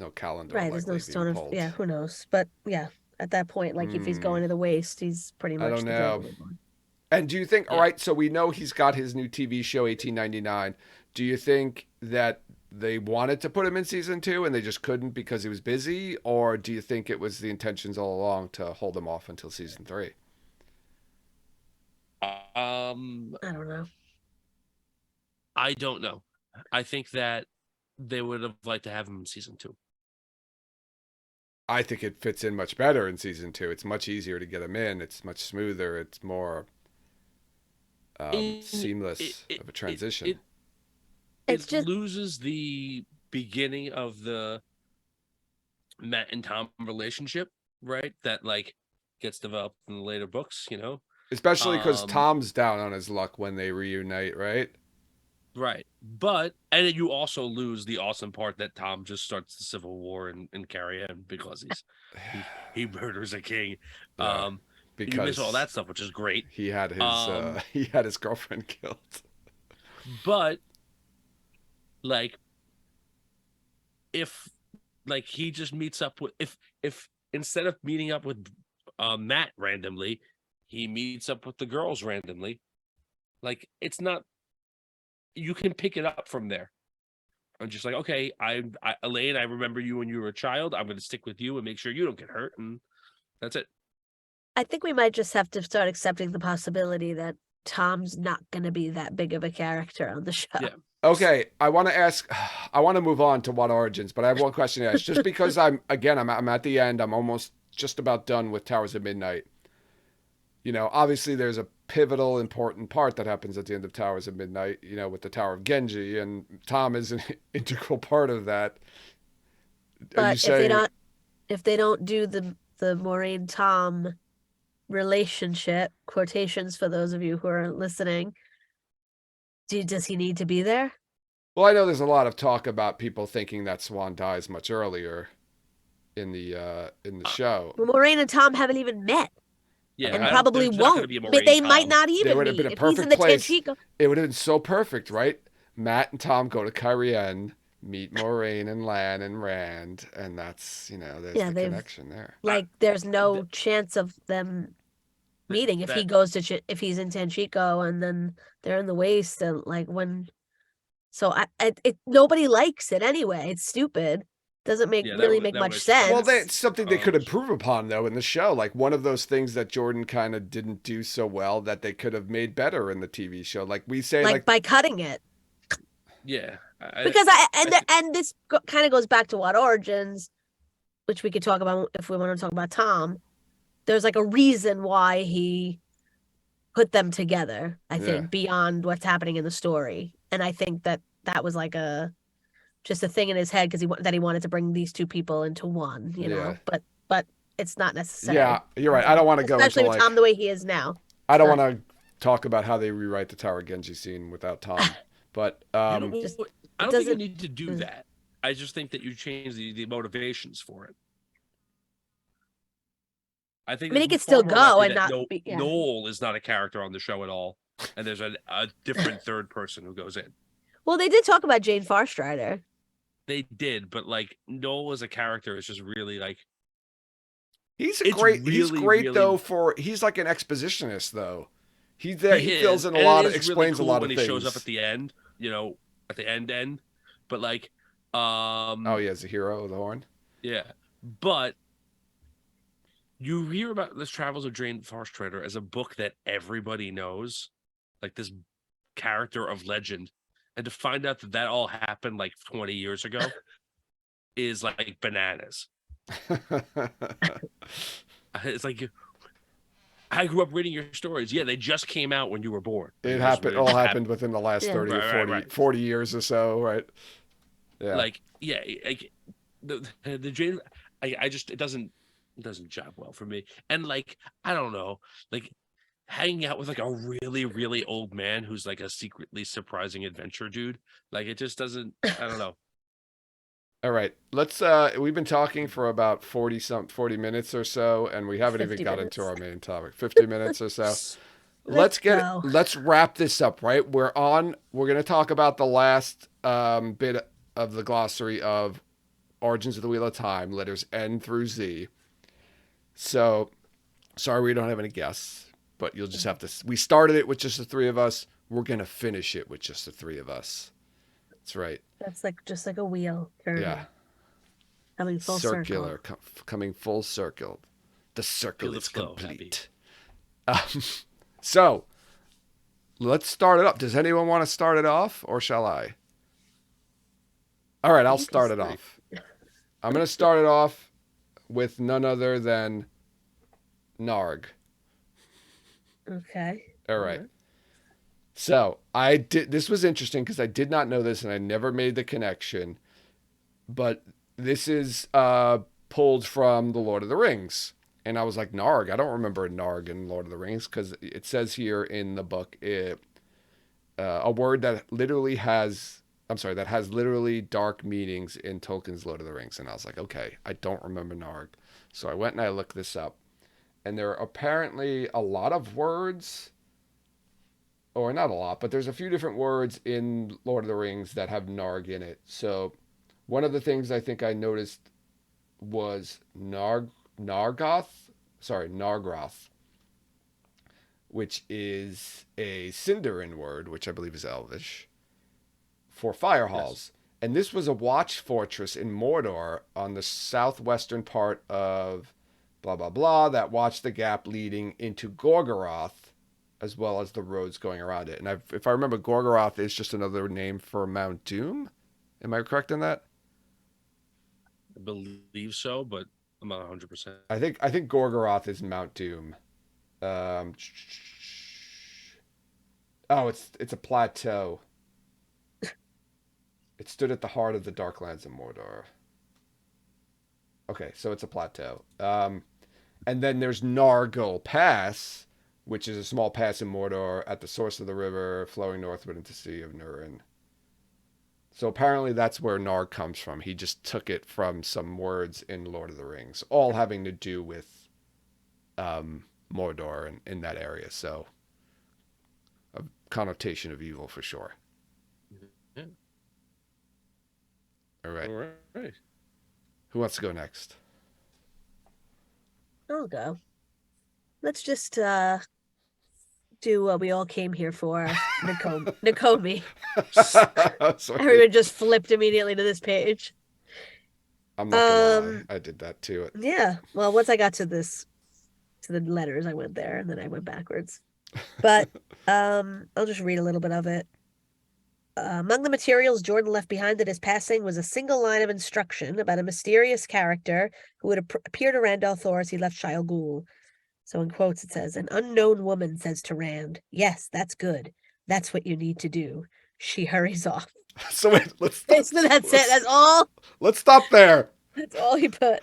no calendar Right, there's no likely being stone of pulled. yeah, who knows? But yeah, at that point, like if he's Hmm. going to the waste, he's pretty I much don't the Dragon know. Reborn. And do you think? All Yeah. right. So we know he's got his new TV show, 1899. Do you think that they wanted to put him in season 2 and they just couldn't because he was busy, or do you think it was the intentions all along to hold him off until season 3? I don't know. I don't know. I think that they would have liked to have him in season 2. I think it fits in much better in season 2. It's much easier to get him in. It's much smoother. It's more And seamless of a transition. It's it just loses the beginning of the Matt and Tom relationship, right? That like gets developed in the later books, Especially because Um, Tom's down on his luck when they reunite, right? right. But and then you also lose the awesome part that Tom just starts the Civil War in Carrion because he murders a king. Yeah, Um, you miss all because that stuff, which is great. he had his Um, he had his girlfriend killed. but like if like he just meets up with if instead of meeting up with Matt randomly, he meets up with the girls randomly. Like it's not you can pick it up from there. I'm just like, okay, Elaine, I remember you when you were a child. I'm going to stick with you and make sure you don't get hurt, and that's it. I think we might just have to start accepting the possibility that Tom's not going to be that big of a character on the show. Yeah. Okay, I want to ask. I want to move on to What Origins, but I have one question to ask. Just because I'm at the end. I'm almost just about done with Towers of Midnight. Obviously there's a pivotal, important part that happens at the end of Towers of Midnight. With the Tower of Genji, and Tom is an integral part of that. Are you But saying? if they don't do the Maureen Tom relationship, quotations for those of you who are listening, does he need to be there? Well, I know there's a lot of talk about people thinking that Swan dies much earlier in the show. Well, Maureen and Tom haven't even met. Yeah, And Uh, probably there's not going to won't. be a But Maureen they might Tom. not There even would have been meet a if he's in perfect the place. Tanchico. It would have been so perfect, right? Matt and Tom go to Kyrian, meet Moraine and Lan and Rand, and that's there's Yeah, the they've connection there. like there's no Th- chance of them meeting if he that goes to if he's in Tanchico and then they're in the waste and like when. So nobody likes it anyway. It's stupid. Doesn't make yeah really make that much was trash. Well, sense. that's something they could improve upon though in the show. Like one of those things that Jordan kind of didn't do so well that they could have made better in the TV show. Like we say, Like by cutting it. Yeah, Because and this kind of goes back to What Origins, which we could talk about if we want to talk about Tom. There's like a reason why he put them together, I yeah, think, beyond what's happening in the story. And I think that was like just a thing in his head because he wanted to bring these two people into one, yeah, but it's not necessary. yeah. You're right. I don't want to go into Especially with Tom the way he is now. I don't But want to talk about how they rewrite the Tower Genji scene without Tom, but you know, just I it don't think you doesn't need to do that. I just think that you change the motivations for it. I think I mean, it's it could far still more go likely and that not be Noel is not a character on the show at all, and there's a different third person who goes in. Well, they did talk about Jane Farstrider. They did, but like Noel as a character is just really like he's really, great really, though he's like an expositionist though. He's there. he He fills is, in and it is really explains a cool lot when of he things. shows up at the end. At the end. But like, Oh yeah, he's a hero of the Horn. yeah, but You hear about this Travels of Jane the Forest Trader as a book that everybody knows, like this character of legend, and to find out that that all happened like 20 years ago is like bananas. It's like I grew up reading your stories. Yeah, they just came out when you were born. Like It it just happened. it All just happened happened. within the last Yeah. 30 or Right, right, 40, right. 40 years or so, right? Yeah. Like yeah, like the Jane. I just it doesn't jive well for me. And like I don't know, like hanging out with like a really old man who's like a secretly surprising adventure dude. Like it just doesn't. I don't know. All right. Let's we've been talking for about 40 minutes or so, and we haven't even 50 got into minutes. our main topic. 50 minutes or so. Let's go. Let's wrap this up, right? We're gonna talk about the last bit of the glossary of Origins of the Wheel of Time, letters N through Z. So sorry we don't have any guests, but you'll just have to. We started it with just the three of us. We're gonna finish it with just the three of us. That's right. That's like just like a wheel turning, Yeah. coming full circle. Circular, coming full circle. The Feel circle the is flow, happy. complete. Um, so let's start it up. Does anyone want to start it off, or shall I? All right, I'll You can start it Great. off. I'm going to start it off with none other than Narg. Okay. All right. So I did. This was interesting because I did not know this, and I never made the connection. But this is pulled from the Lord of the Rings, and I was like, Narg. I don't remember Narg in Lord of the Rings because it says here in the book a word that literally has. I'm sorry, that has literally dark meanings in Tolkien's Lord of the Rings. And I was like, okay, I don't remember Narg. So I went and I looked this up. And there are apparently a lot of words, or not a lot, but there's a few different words in Lord of the Rings that have Narg in it. So one of the things I think I noticed was Nargoth, which is a Sindarin word, which I believe is Elvish, for fire Yes. halls. And this was a watch fortress in Mordor on the southwestern part of blah, blah, blah, that watched the gap leading into Gorgoroth, as well as the roads going around it. And if I remember, Gorgoroth is just another name for Mount Doom. Am I correct in that? I believe so, but I'm not 100%. I think Gorgoroth is Mount Doom. Um, oh, it's a plateau. It stood at the heart of the Darklands of Mordor. Okay, so it's a plateau. And then there's Nargol Pass, which is a small pass in Mordor at the source of the river flowing northward into the Sea of Nurin. So apparently that's where Narg comes from. He just took it from some words in Lord of the Rings, all having to do with Mordor and in that area. So a connotation of evil for sure. Yeah. All right. All right. Who wants to go next? I'll go. Let's just do what we all came here for. Nakomi. Everyone just flipped immediately to this page. I'm not gonna lie, I did that too. Yeah. Well, once I got to the letters, I went there and then I went backwards. But I'll just read a little bit of it. Among the materials Jordan left behind at his passing was a single line of instruction about a mysterious character who would appear to Rand al'Thor as he left Shire Ghul. So in quotes it says, "An unknown woman says to Rand, 'Yes, that's good. That's what you need to do.' She hurries off." So wait, let's That's it. That's all. Let's stop there. That's all he put.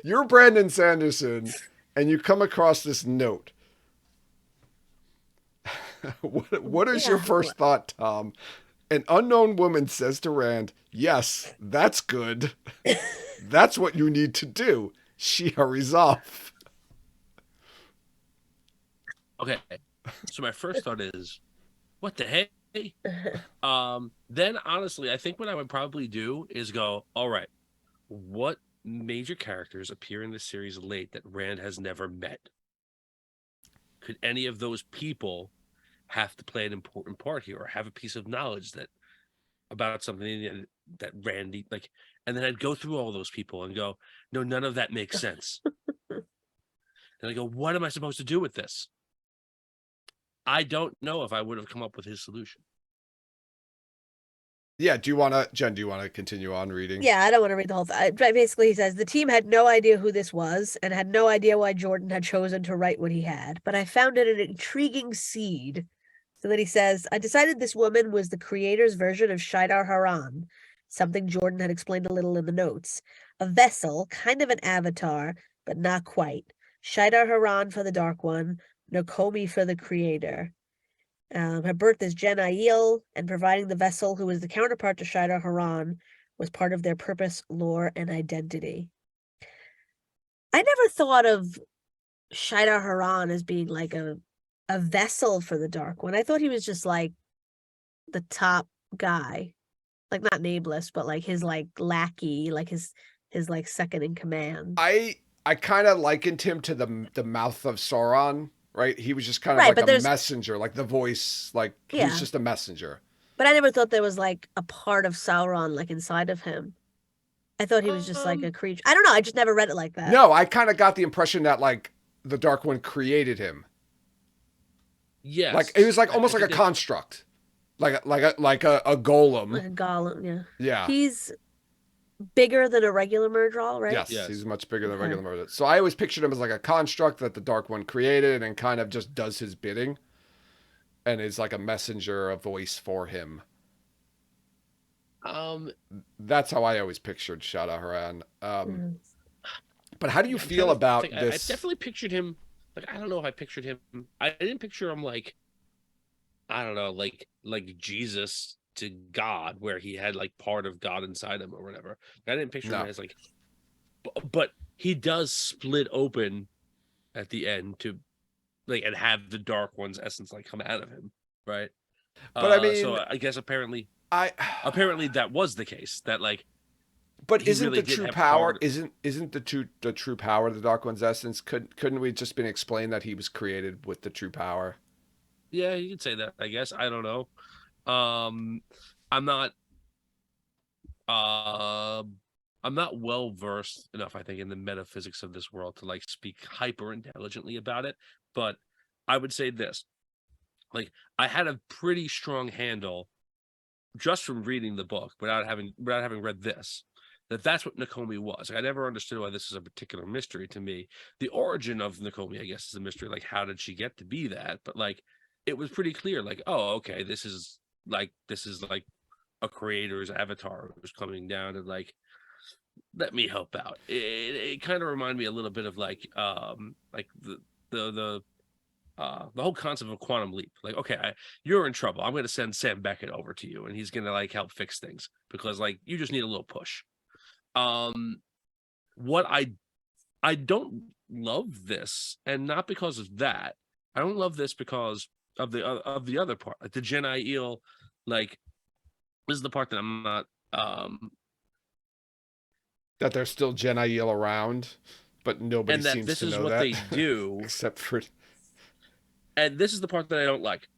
You're Brandon Sanderson, and you come across this note. What is your first thought, Tom? An unknown woman says to Rand, "Yes, that's good. That's what you need to do." She hurries off. Okay. So my first thought is, what the heck? Then honestly, I think what I would probably do is go, all right, what major characters appear in this series late that Rand has never met? Could any of those people have to play an important part here or have a piece of knowledge that about something that Randy like, and then I'd go through all those people and go, no, none of that makes sense. And I go, what am I supposed to do with this? I don't know if I would have come up with his solution. Yeah, do you want to, Jen, do you want to continue on reading? Yeah, I don't want to read the whole thing. Basically, he says the team had no idea who this was and had no idea why Jordan had chosen to write what he had, but I found it an intriguing seed. So then he says, I decided this woman was the creator's version of Shaidar Haran, something Jordan had explained a little in the notes. A vessel, kind of an avatar, but not quite. Shaidar Haran for the Dark One, Nakomi for the creator. Her birth is Jen Aiel, and providing the vessel who was the counterpart to Shaidar Haran was part of their purpose, lore, and identity. I never thought of Shaidar Haran as being like a vessel for the Dark One. I thought he was just like the top guy, like not nameless, but like his like lackey, like his like second in command. I kind of likened him to the mouth of Sauron, right? He was just kind of Right, like but a there's messenger, like the voice, like he was yeah, just a messenger. but I never thought there was like a part of Sauron like inside of him. I thought he was just like a creature. I don't know. I just never read it like that. No, I kind of got the impression that like the Dark One created him. Yes. Like it was like I almost like a think construct. Like a golem. Like a golem, yeah. Yeah. He's bigger than a regular Murdral, right? Yes, Yes. he's much bigger than Okay. regular murder. So I always pictured him as like a construct that the Dark One created and kind of just does his bidding and is like a messenger, a voice for him. That's how I always pictured Shadaharan. Mhm. But how do you I'm feel trying to about think. I this? definitely pictured him. Like, I don't know if I pictured him. I didn't picture him like, I don't know, like Jesus to God, where he had like part of God inside him or whatever. I didn't picture No. him as like, but he does split open at the end to like and have the Dark One's essence like come out of him, right? But I So mean, I guess apparently I that was the case, that like but he isn't really the did true have power part. isn't the true power of the Dark One's essence? Couldn't we just been explained that he was created with the true power? Yeah, you could say that, I guess. I don't know. Um, I'm not. Uh, I'm not well versed enough, I think, in the metaphysics of this world to like speak hyper intelligently about it. But I would say this: like, I had a pretty strong handle just from reading the book, without having read this, that's what Nakomi was. Like, I never understood why this is a particular mystery to me. The origin of Nakomi, I guess, is a mystery. Like, how did she get to be that? But like, it was pretty clear. Like, oh, okay, this is like a creator's avatar who's coming down and like, let me help out. It kind of reminded me a little bit of like the the whole concept of quantum leap. Like, okay, you're in trouble. I'm going to send Sam Beckett over to you, and he's going to like help fix things because like you just need a little push. What I don't love this, and not because of that. I don't love this because of the other part, like the Jen Eel. Like, this is the part that I'm not. That there's still Jedi around, but nobody And that seems this to is know what that they do, except for and this is the part that I don't like.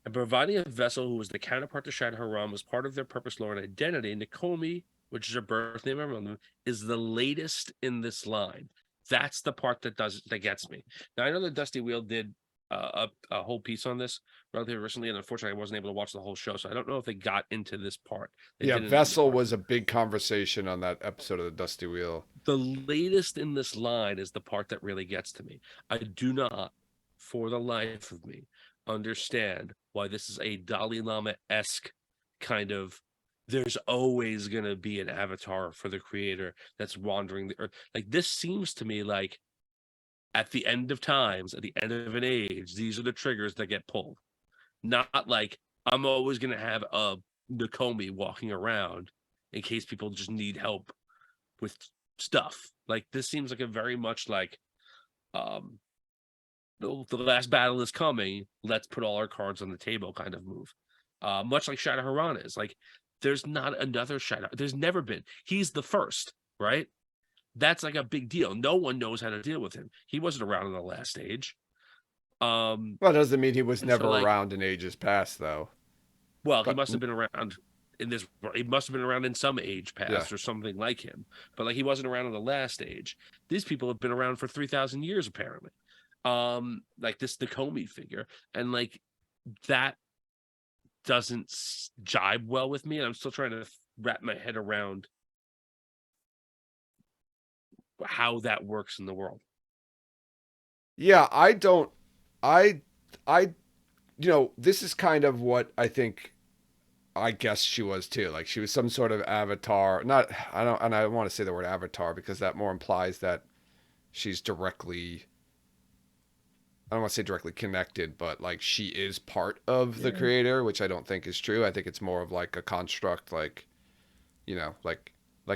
And providing a vessel who was the counterpart to Shad Haram was part of their purpose, lore, and identity. Nakomi, which is her birth name among them, is the latest in this line. That's the part that gets me. Now I know that Dusty Wheel did a whole piece on this relatively recently, and unfortunately I wasn't able to watch the whole show, so I don't know if they got into this part. They yeah, didn't in this Vessel part. was a big conversation on that episode of the Dusty Wheel. The latest in this line is the part that really gets to me. I do not, for the life of me, understand why this is a Dalai Lama-esque kind of, there's always going to be an avatar for the creator that's wandering the earth. Like, this seems to me like at the end of times, at the end of an age, these are the triggers that get pulled. Not like I'm always going to have a Nakomi walking around in case people just need help with stuff. Like, this seems like a very much like the last battle is coming, let's put all our cards on the table kind of move. Much like Shadow Haran is. Like, there's not another Shadow. There's never been. He's the first, right? That's like a big deal. No one knows how to deal with him. He wasn't around in the last age. Well, it doesn't mean he was And so never like, around in ages past, though. well, he But must have been around in this, he must have been around in some age Yeah. past or something like him, but like he wasn't around in the last age. These people have been around for 3,000 years apparently. Like this Nakomi figure, and like that doesn't jibe well with me, and I'm still trying to wrap my head around how that works in the world. Yeah, I this is kind of what I think. I guess she was too. Like she was some sort of avatar. Not and I don't want to say the word avatar because that more implies that she's directly, I don't want to say directly connected, but like she is part of the creator, which I don't think is true. I think it's more of like a construct, like, like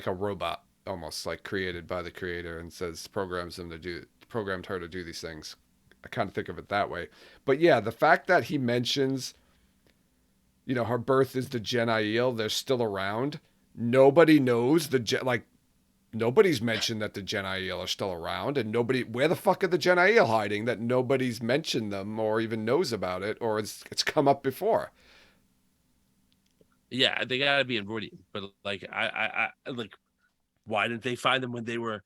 a robot almost, like created by the creator and says programmed her to do these things. I kind of think of it that way. But yeah, the fact that he mentions, her birth is the Gen Aiel, they're still around. Nobody knows nobody's mentioned that the Gen Aiel are still around, and where the fuck are the Gen Aiel hiding that nobody's mentioned them or even knows about it, or it's come up before. Yeah, they gotta be in Rodian, but like I like, why didn't they find them when they were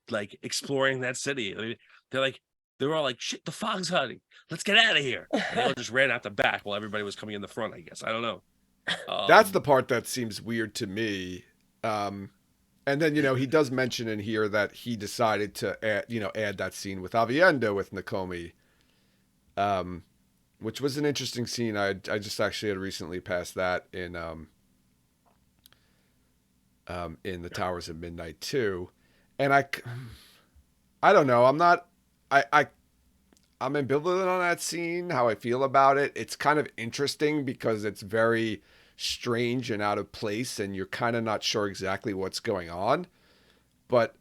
like exploring that city? They were all like, shit, the fog's hiding. Let's get out of here. And they all just ran out the back while everybody was coming in the front, I guess. I don't know. That's the part that seems weird to me. And then, he does mention in here that he decided to add that scene with Avienda with Nakomi, which was an interesting scene. I just actually had recently passed that in the Towers of Midnight too, and I don't know. I'm ambivalent on that scene. How I feel about it. It's kind of interesting because it's very strange and out of place, and you're kind of not sure exactly what's going on. But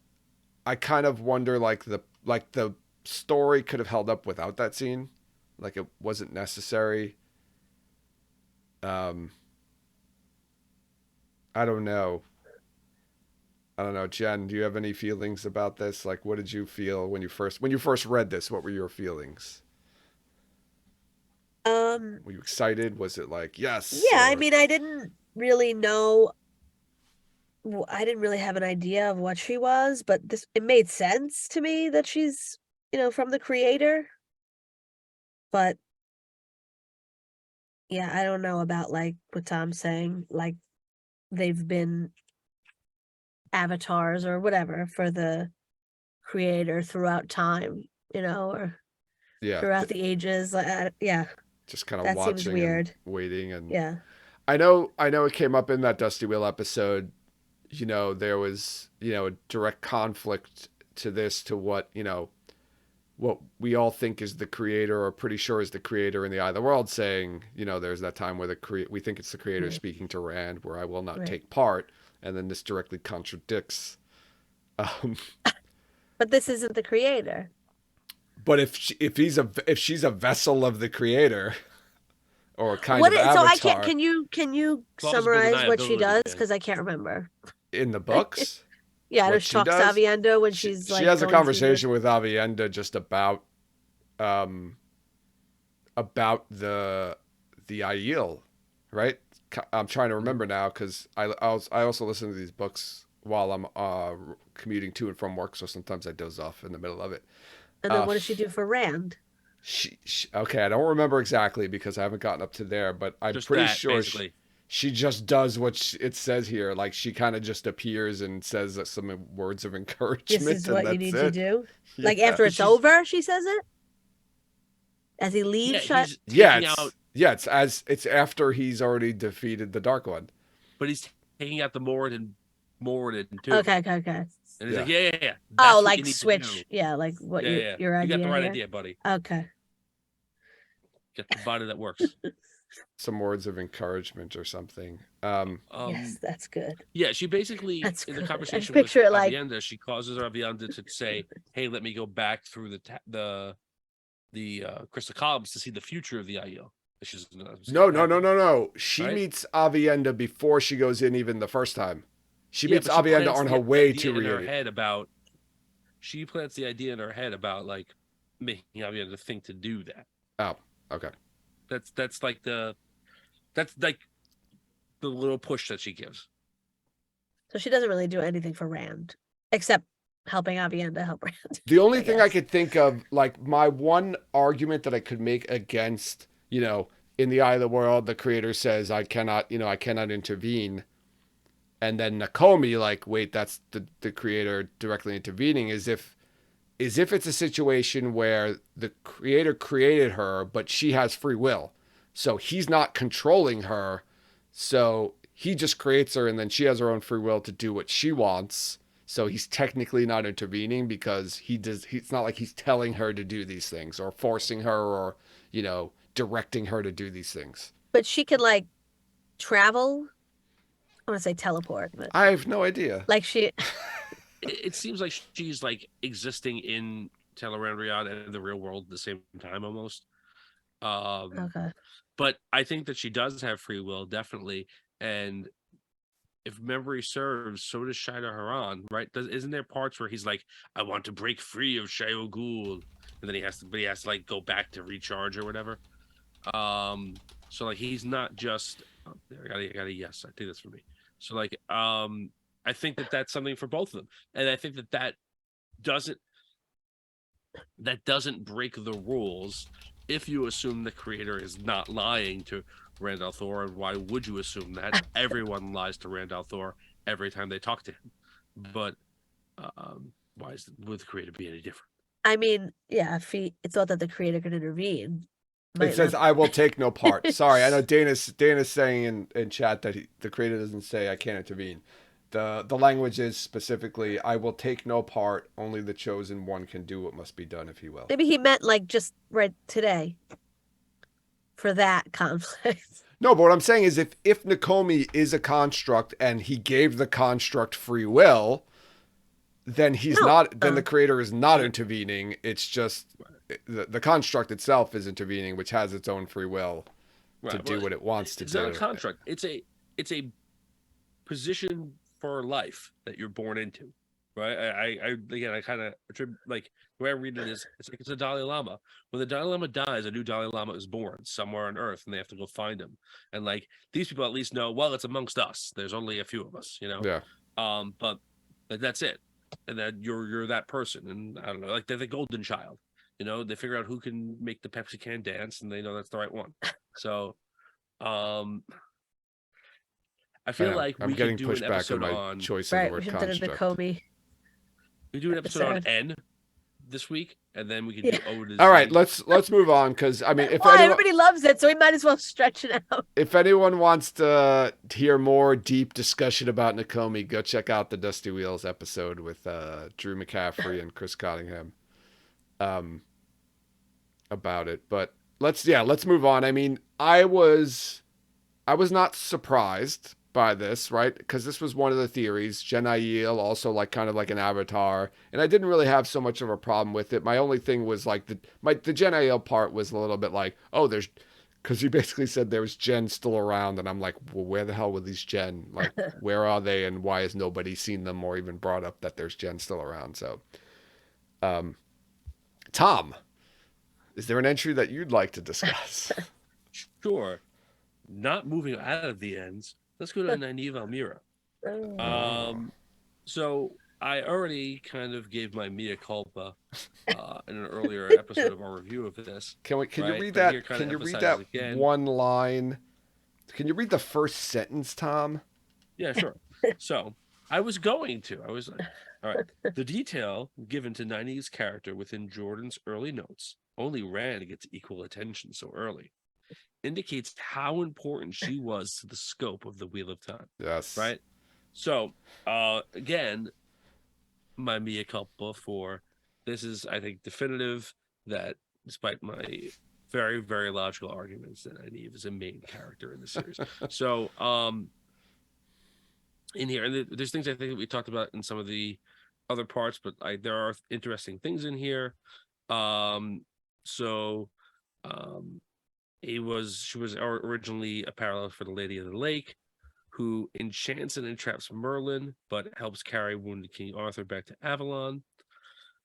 I kind of wonder, like the story could have held up without that scene, like it wasn't necessary. Um, I don't know. I don't know, Jen. Do you have any feelings about this? Like, what did you feel when you first read this? What were your feelings? Were you excited? Was it like yes? Yeah, I Or... mean, I didn't really know. I didn't really have an idea of what she was, but it made sense to me that she's, from the creator. But yeah, I don't know about like what Tom's saying, like they've been avatars or whatever for the creator throughout time, or Yeah, throughout the ages. Yeah, just kind of that seems watching and weird. waiting. And Yeah. I know it came up in that Dusty Wheel episode. There was a direct conflict to this, to what we all think is the creator, or pretty sure is the creator in the Eye of the World, saying, there's that time where we think it's the creator speaking to Rand, where I will not take part, and then this directly contradicts. But this isn't the creator. But if she's a vessel of the creator, or a kind of avatar. So I can't. Can you summarize what she does? Because I can't remember. In the books. Yeah, I know she talks to Avienda when she's like. She has a conversation with Avienda just about the Aiel, right? I'm trying to remember now because I also listen to these books while I'm commuting to and from work, so sometimes I doze off in the middle of it. And then what does she do for Rand? She okay, I don't remember exactly because I haven't gotten up to there, but I'm just pretty sure she just does what it says here. Like she kind of just appears and says some words of encouragement. This is what you need to do. Yeah. Like after it's over, she says it. As he leaves, it's after he's already defeated the Dark One. But he's taking out the Moradin too. Okay. And he's like, yeah. Oh, like switch. Yeah, like what your idea. You got the right idea, buddy. Okay. Get the body that works. Some words of encouragement or something. Yes, that's good. Yeah, she basically in the conversation with Avienda, she causes Avienda to say, "Hey, let me go back through the crystal columns to see the future of the Aiel." No. She meets Avienda before she goes in, even the first time. She meets Avienda on her way to Ririan. She plants the idea in her head about like making Avienda think to do that. Oh, okay. That's like the little push that she gives. So she doesn't really do anything for Rand, except helping Avienda help Rand. The only thing I could think of, like my one argument that I could make against, in the eye of the world, the creator says I cannot intervene. And then Nakomi, like, wait, that's the creator directly intervening, is if it's a situation where the creator created her, but she has free will. So he's not controlling her. So he just creates her and then she has her own free will to do what she wants. So he's technically not intervening because it's not like he's telling her to do these things or forcing her or, directing her to do these things. But she can like travel. I want to say teleport, but I have no idea. Like she it seems like she's like existing in Tel'aran'rhiod and in the real world at the same time almost. Okay. But I think that she does have free will, definitely. And if memory serves, so does Shida Haran, right? Isn't there parts where he's like, I want to break free of Shayol Ghul, and then he has to like go back to recharge or whatever. So like he's not just there. I got a yes. I think that's for me. So like I think that that's something for both of them, and I think that doesn't break the rules if you assume the creator is not lying to Rand al'Thor. And why would you assume that? Everyone lies to Rand al'Thor every time they talk to him. But would the creator be any different? I mean, yeah, if he thought that the creator could intervene. It says, I will take no part. Sorry, I know Dana's saying in chat that the creator doesn't say I can't intervene. The language is specifically, I will take no part. Only the chosen one can do what must be done if he will. Maybe he meant like just right today for that conflict. No, but what I'm saying is if Nakomi is a construct and he gave the construct free will, then then the creator is not intervening. It's just the construct itself is intervening, which has its own free will to do what it wants to do. It's not a construct. It's a position for life that you're born into, right? I kind of like the way I read it is it's a Dalai Lama. When the Dalai Lama dies, a new Dalai Lama is born somewhere on Earth, and they have to go find him. And like these people at least know, well, it's amongst us. There's only a few of us, Yeah. But like that's it, and that you're that person. And I don't know, like they're the golden child. They figure out who can make the Pepsi can dance, and they know that's the right one. So, I feel like I'm getting pushed back on my choice of the word construct. We do an episode on N this week, and then we can do O to Z. All right, let's move on because I mean, if everybody loves it, so we might as well stretch it out. If anyone wants to hear more deep discussion about Nakomi, go check out the Dusty Wheels episode with Drew McCaffrey and Chris Cottingham about it. But let's move on. I mean, I was not surprised by this, right? Because this was one of the theories. Jen Aiel also like kind of like an avatar, and I didn't really have so much of a problem with it. My only thing was like the Jen Aiel part was a little bit like, oh, because he basically said there was Jen still around, and I'm like, well, where the hell were these Jen? Like, where are they, and why has nobody seen them or even brought up that there's Jen still around? So, Tom, is there an entry that you'd like to discuss? Sure. Not moving out of the ends. Let's go to Nynaeve Almira. So I already kind of gave my mea culpa in an earlier episode of our review of this. Can you read that? Can you read that again? One line? Can you read the first sentence, Tom? Yeah, sure. So I was like, all right. The detail given to Nynaeve's character within Jordan's early notes, only Rand gets equal attention so early, indicates how important she was to the scope of the Wheel of Time. Yes. Right? So, again, my mea culpa for this is, I think, definitive that despite my very, very logical arguments that Nynaeve is a main character in the series. So, in here, and there's things I think that we talked about in some of the other parts, but there are interesting things in here. She was originally a parallel for the Lady of the Lake, who enchants and entraps Merlin, but helps carry wounded King Arthur back to Avalon.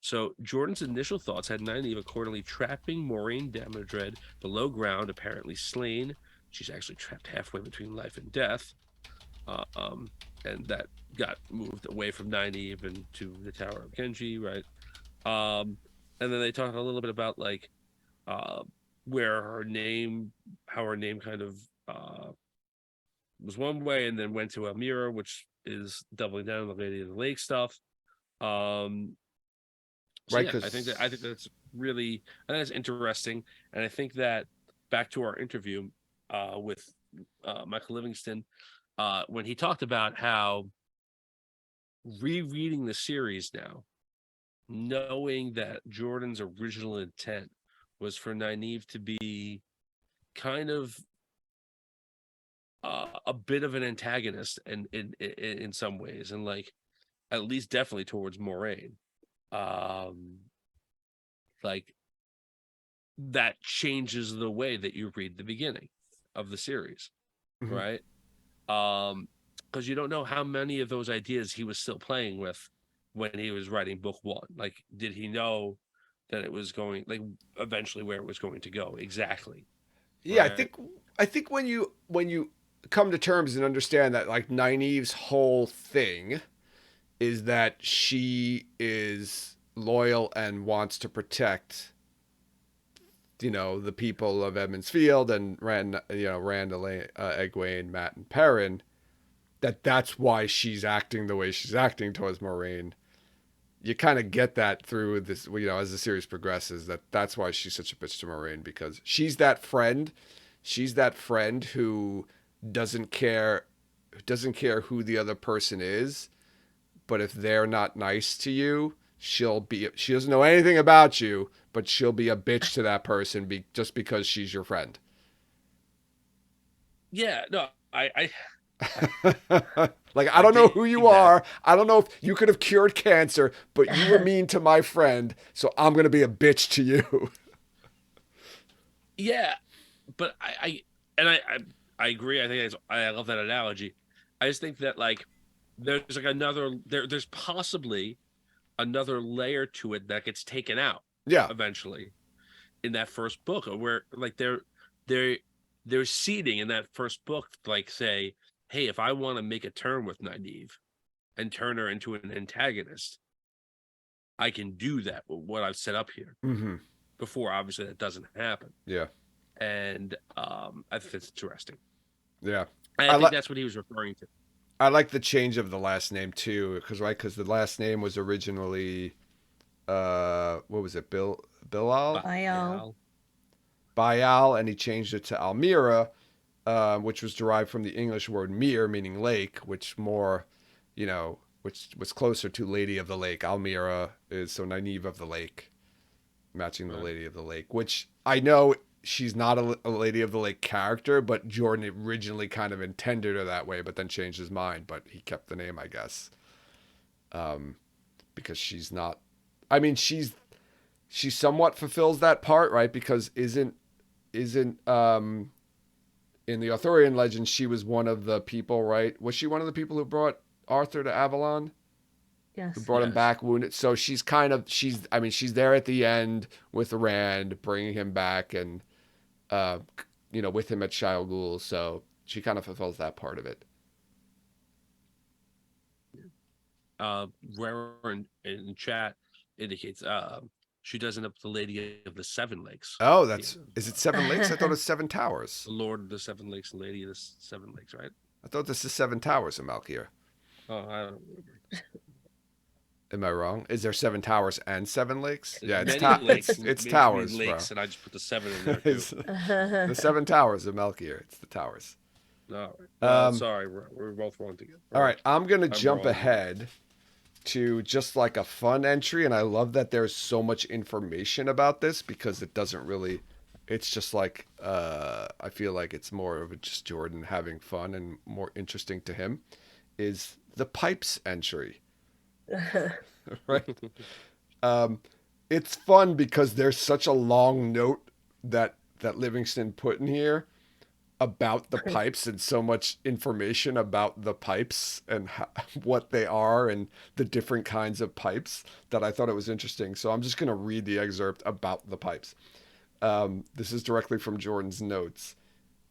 So Jordan's initial thoughts had Nynaeve accordingly trapping Moiraine Damodred below ground, apparently slain. She's actually trapped halfway between life and death. um, and that got moved away from Nynaeve and to the Tower of Genji, right? Um, and then they talked a little bit about like uh, where her name, how her name kind of was one way, and then went to Amira, which is doubling down on the Lady of the Lake stuff. Um, so Right, yeah, I think because that's really I think that's interesting, and I think that back to our interview with Michael Livingston, when he talked about how rereading the series now, knowing that Jordan's original intent was for Nynaeve to be kind of a bit of an antagonist in some ways, and like at least definitely towards Moraine. Um, like that changes the way that you read the beginning of the series, mhm. right? Because you don't know how many of those ideas he was still playing with when he was writing book one. Like, did he know that it was going like eventually where it was going to go exactly, Yeah, right? I think when you come to terms and understand that like Nynaeve's whole thing is that she is loyal and wants to protect, you know, the people of Edmonds Field and Rand, Elaine, Egwene, Matt, and Perrin. That's why she's acting the way she's acting towards Moraine. You kind of get that through this, you know, as the series progresses. That's why she's such a bitch to Moraine, because she's that friend. She's that friend who doesn't care doesn't care who the other person is, but if they're not nice to you, she doesn't know anything about you, but she'll be a bitch to that person just because she's your friend. Yeah, no, I, Like, I I don't know dig who you that. are. I don't know if you could have cured cancer, but you were mean to my friend, so I'm going to be a bitch to you. Yeah, but and I agree. I think I love that analogy. I just think that like there's like there's possibly another layer to it that gets taken out Yeah. eventually in that first book, where like they're they're seeding in that first book, like say, hey, if I want to make a turn with Nynaeve and turn her into an antagonist, I can do that with what I've set up here. Mm-hmm. Before, obviously, that doesn't happen, Yeah. and I think it's interesting. Yeah. And I I think like that's what he was referring to. I like the change of the last name too, because the last name was originally what was it, Bilal Bio. Bayal. Bayal, and he changed it to Almira, which was derived from the English word mir, meaning lake, which more, you know, which was closer to Lady of the Lake. Almira is so Nynaeve of the Lake, matching the Right. Lady of the Lake, which I know she's not a Lady of the Lake character, but Jordan originally kind of intended her that way, but then changed his mind. But he kept the name, I guess, because she's not. I mean, she somewhat fulfills that part, right? Because isn't in the Arthurian legend she was one of the people, right? Was she one of the people who brought Arthur to Avalon? Who Yes. brought him Yes. back wounded? So she's I mean she's there at the end with Rand, bringing him back and uh, you know, with him at Shire Ghul. So she kind of fulfills that part of it. Rare in chat indicates she does end up the Lady of the Seven Lakes Oh, at the that's end of is it Seven Lakes? I thought it was Seven the Towers. Lord of the Seven Lakes and Lady of the Seven Lakes, right? I thought this is Seven Towers in Malkir. Oh, I don't remember. Am I wrong? Is there Seven Towers and Seven Lakes? There's Yeah, many lakes. it's Maybe it should be towers, bro. lakes, and I just put the seven in there too. It's the Seven Towers of Melkir. It's the towers. All right. Well, Um, sorry, we're both wrong together. all Or right, I'm gonna I'm jump wrong. ahead to just like a fun entry, and I love that there's so much information about this because it doesn't really. It's just like I feel like it's more of just Jordan having fun and more interesting to him. Is the pipes entry, right? Um, it's fun because there's such a long note that Livingston put in here about the pipes and so much information about the pipes and how, what they are and the different kinds of pipes that I thought it was interesting. So I'm just going to read the excerpt about the pipes. This is directly from Jordan's notes.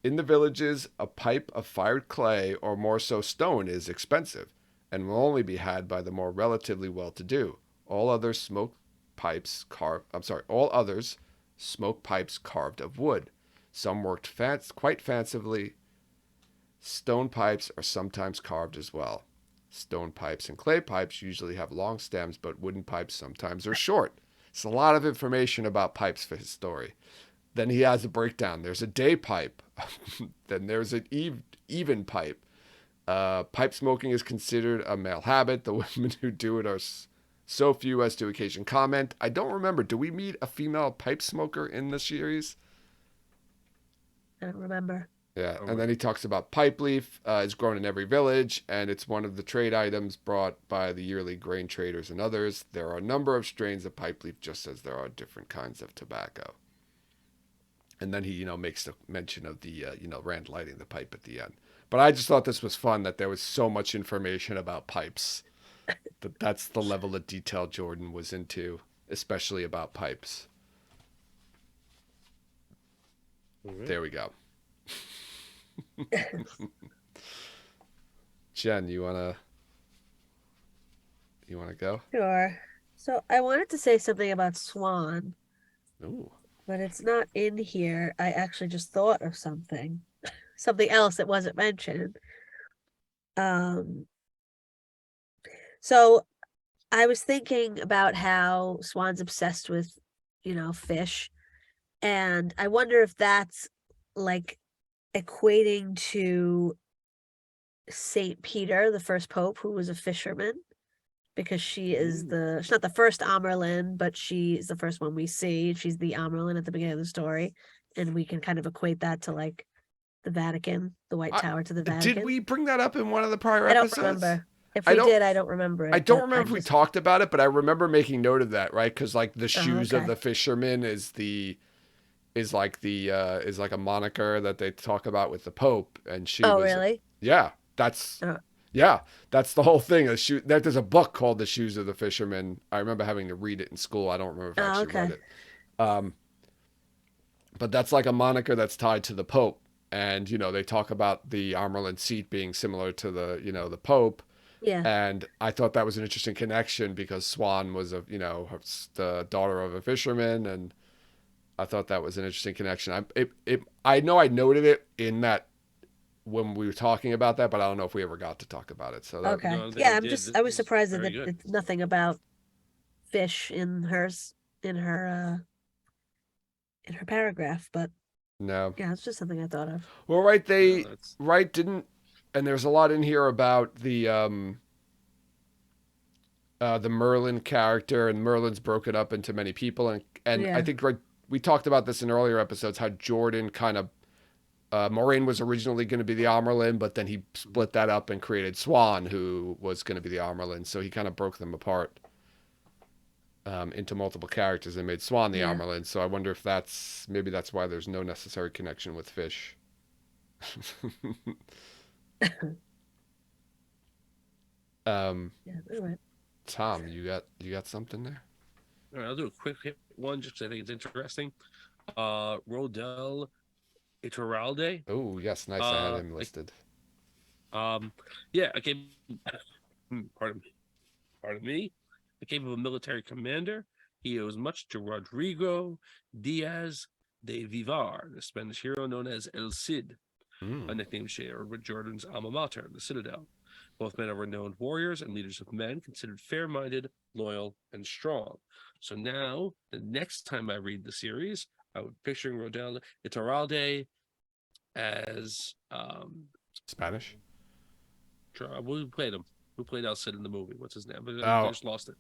In the villages, a pipe of fired clay or more so stone is expensive and will only be had by the more relatively well-to-do. All others all others smoke pipes carved of wood. Some worked quite fancifully. Stone pipes are sometimes carved as well. Stone pipes and clay pipes usually have long stems, but wooden pipes sometimes are short. It's a lot of information about pipes for his story. Then he has a breakdown. There's a day pipe. Then there's an even pipe. Pipe smoking is considered a male habit. The women who do it are so few as to occasion comment. I don't remember. Do we meet a female pipe smoker in the series? I don't remember. Yeah, and then he talks about pipe leaf is grown in every village, and it's one of the trade items brought by the yearly grain traders and others. There are a number of strains of pipe leaf, just as there are different kinds of tobacco. And then he, makes the mention of the, Rand lighting the pipe at the end. But I just thought this was fun that there was so much information about pipes. That's the level of detail Jordan was into, especially about pipes. Right. There we go. Jen, you wanna go? Sure. So I wanted to say something about Swan. Ooh. But it's not in here. I actually just thought of something. Something else that wasn't mentioned. So I was thinking about how Swan's obsessed with, fish. And I wonder if that's like equating to Saint Peter, the first pope, who was a fisherman, because she's not the first Amerlin, but she's the first one we see. She's the Amerlin at the beginning of the story, and we can kind of equate that to like the Vatican, the White Tower to the Vatican. Did we bring that up in one of the prior episodes? I don't remember. If we did, I don't remember it. I don't remember if we talked about it, but I remember making note of that, right? Because like the shoes of the fisherman is like a moniker that they talk about with the Pope, and she. Oh, really? Yeah, that's that's the whole thing. There's a book called The Shoes of the Fisherman. I remember having to read it in school. I don't remember if I actually read it. But that's like a moniker that's tied to the Pope, and they talk about the Amerlin seat being similar to the the Pope. Yeah. And I thought that was an interesting connection because Swan was the daughter of a fisherman, and I thought that was an interesting connection. I know I noted it in that when we were talking about that, but I don't know if we ever got to talk about it. So okay, yeah, I was surprised that it's nothing about fish in her paragraph, but no, yeah, it's just something I thought of. Well, and there's a lot in here about the Merlin character, and Merlin's broken up into many people, and I think we talked about this in earlier episodes how Jordan kind of Moraine was originally going to be the Amerlin, but then he split that up and created Swan, who was going to be the Amerlin. So he kind of broke them apart into multiple characters and made Swan the Amerlin. So I wonder if that's why there's no necessary connection with fish. Right. Tom, you got something there? All right, I'll do a quick hit one just because I think it's interesting. Rodel Iturralde. Oh, yes, nice. I had him listed. Yeah, I came. Pardon me. I came of a military commander. He owes much to Rodrigo Diaz de Vivar, the Spanish hero known as El Cid, a nickname shared with Jordan's alma mater, the Citadel. Both men are renowned warriors and leaders of men, considered fair-minded, loyal, and strong. So now, the next time I read the series, I would picturing Rodel Iturralde as Spanish. Who played him? Who played El Cid in the movie? What's his name? I just lost it.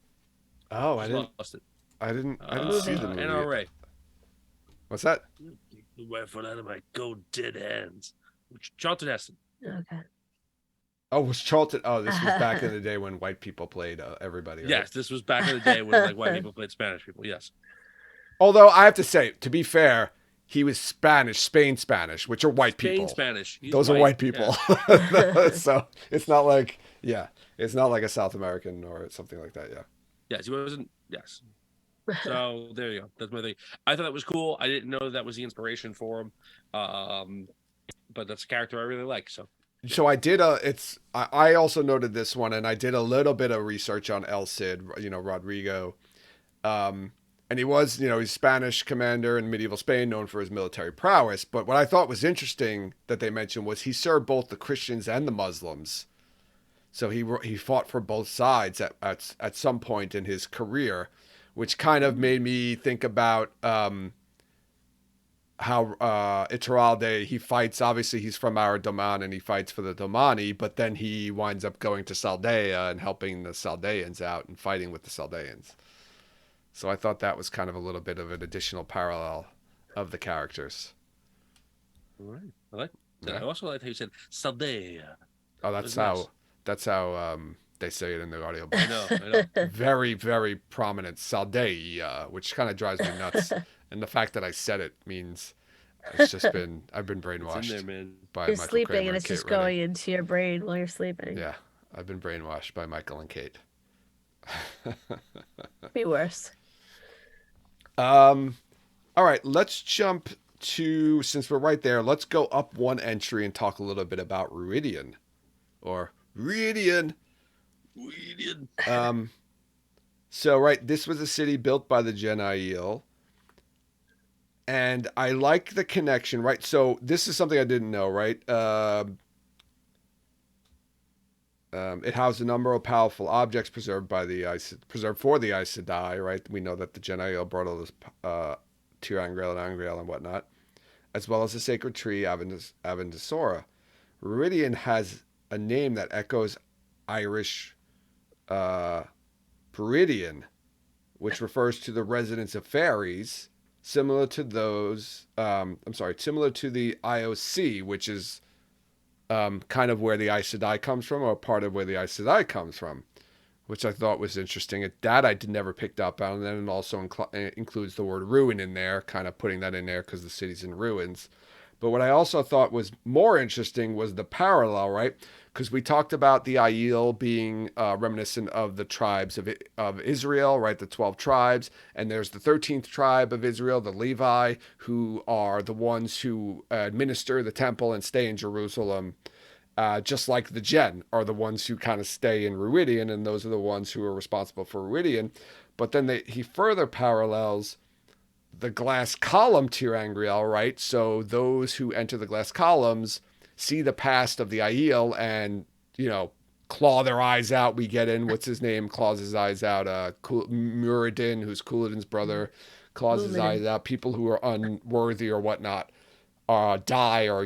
Oh, I didn't. Lost it. I didn't see the movie. NRA. What's that? The rifle out of my cold dead hands. Charlton Heston. Okay. Oh, was Charlton? Oh, this was back in the day when white people played everybody. Right? Yes, this was back in the day when like white people played Spanish people. Yes. Although I have to say, to be fair, he was Spain Spanish, which are white people. Spanish. Those are white people. Yeah. So it's not like a South American or something like that. Yeah. Yes, he wasn't. Yes. So there you go. That's my thing. I thought that was cool. I didn't know that was the inspiration for him. but that's a character I really like. So I did I also noted this one, and I did a little bit of research on El Cid, Rodrigo. Um, and he was, he's Spanish commander in medieval Spain, known for his military prowess. But what I thought was interesting that they mentioned was he served both the Christians and the Muslims. So he fought for both sides at some point in his career, which kind of made me think about how Iturralde, he fights. Obviously, he's from Aradoman and he fights for the Domani, but then he winds up going to Saldea and helping the Saldeans out and fighting with the Saldeans. So I thought that was kind of a little bit of an additional parallel of the characters. all right, I like. Yeah. I also like how you said Saldea. Oh, that's how they say it in the audiobook. I know. Very, very prominent Saldea, which kind of drives me nuts. And the fact that I said it means I've been brainwashed. It's in there, man. By You're Michael sleeping Kramer and it's Kate just Redding. going into your brain while you're sleeping. Yeah, I've been brainwashed by Michael and Kate. Be worse. All right, let's jump to, since we're right there, let's go up one entry and talk a little bit about Ruidian. Or Ruidian. So, right, this was a city built by the Genail. And I like the connection, right? So this is something I didn't know, right? It housed a number of powerful objects preserved for the Aes Sedai, right? We know that the Genail brought all this Tirangriel and Angriel and whatnot, as well as the sacred tree Avendesora. Ruidian has a name that echoes Irish Peridian, which refers to the residents of fairies, similar to the IOC, which is kind of where the Aes Sedai comes from, or part of where the Aes Sedai comes from, which I thought was interesting. That I never picked up on. And then it also includes the word ruin in there, kind of putting that in there because the city's in ruins. But what I also thought was more interesting was the parallel, right? Because we talked about the Aiel being reminiscent of the tribes of Israel, right? The 12 tribes. And there's the 13th tribe of Israel, the Levi, who are the ones who administer the temple and stay in Jerusalem. Just like the Gen are the ones who kind of stay in Ruidian, and those are the ones who are responsible for Ruidian. But then he further parallels the glass column Tirangriel, right? So those who enter the glass columns see the past of the Aiel and, claw their eyes out. We get in, what's his name, claws his eyes out. Muradin, who's Couladin's brother, claws his eyes out. People who are unworthy or whatnot die or,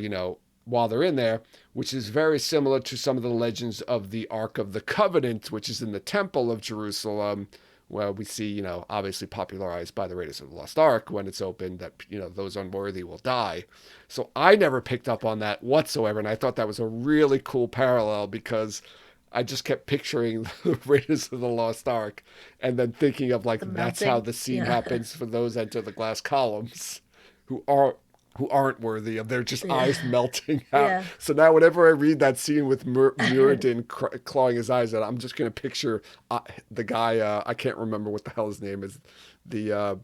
while they're in there, which is very similar to some of the legends of the Ark of the Covenant, which is in the Temple of Jerusalem, where we see, obviously popularized by the Raiders of the Lost Ark when it's opened, that, those unworthy will die. So I never picked up on that whatsoever, and I thought that was a really cool parallel because I just kept picturing the Raiders of the Lost Ark and then thinking of, like, that's how the scene happens for those enter the glass columns who aren't worthy of their just eyes melting out. Yeah. So now whenever I read that scene with Muradin clawing his eyes out, I'm just going to picture the guy, I can't remember what the hell his name is, the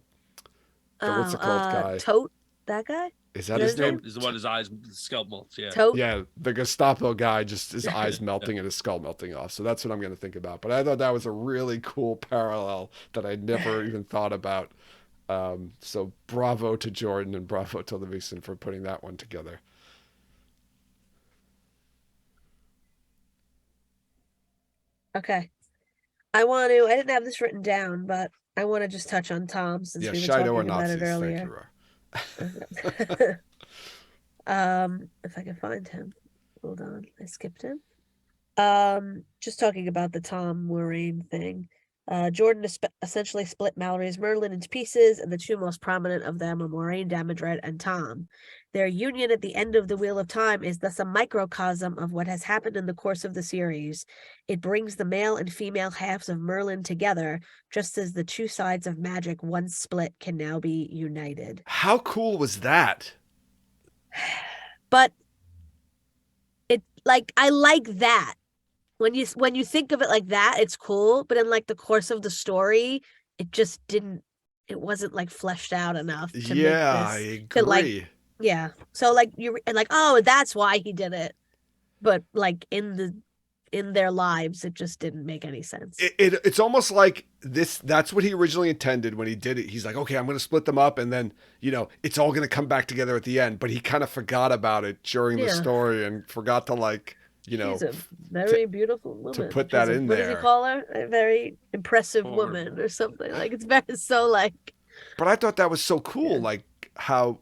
what's it called guy? Tote, that guy? Is that his name? Is the one his eyes skull melts, yeah. Tote? Yeah, the Gestapo guy, just his eyes melting and his skull melting off. So that's what I'm going to think about. But I thought that was a really cool parallel that I never even thought about. So bravo to Jordan and bravo to Levinson for putting that one together. Okay. I didn't have this written down, but I want to just touch on Tom since we were talking about it earlier. If I can find him. Hold on. I skipped him. Just talking about the Tom Moraine thing. Jordan essentially split Mallory's Merlin into pieces, and the two most prominent of them are Moraine Damodred and Tom. Their union at the end of the Wheel of Time is thus a microcosm of what has happened in the course of the series. It brings the male and female halves of Merlin together, just as the two sides of magic once split can now be united. How cool was that? But I like that. When you think of it like that, it's cool, but in like the course of the story, it wasn't like fleshed out enough to I agree. Yeah. So like you and like, oh, that's why he did it. But like in their lives, it just didn't make any sense. It's almost like this. That's what he originally intended when he did it. He's like, okay, I'm going to split them up, and then it's all going to come back together at the end. But he kind of forgot about it during the Yeah. story and forgot to She's a to very beautiful to woman. put She's that a in what does he there. call her? A very impressive woman Formidable. or something. Like it's very so like But I thought that was so cool, yeah. like how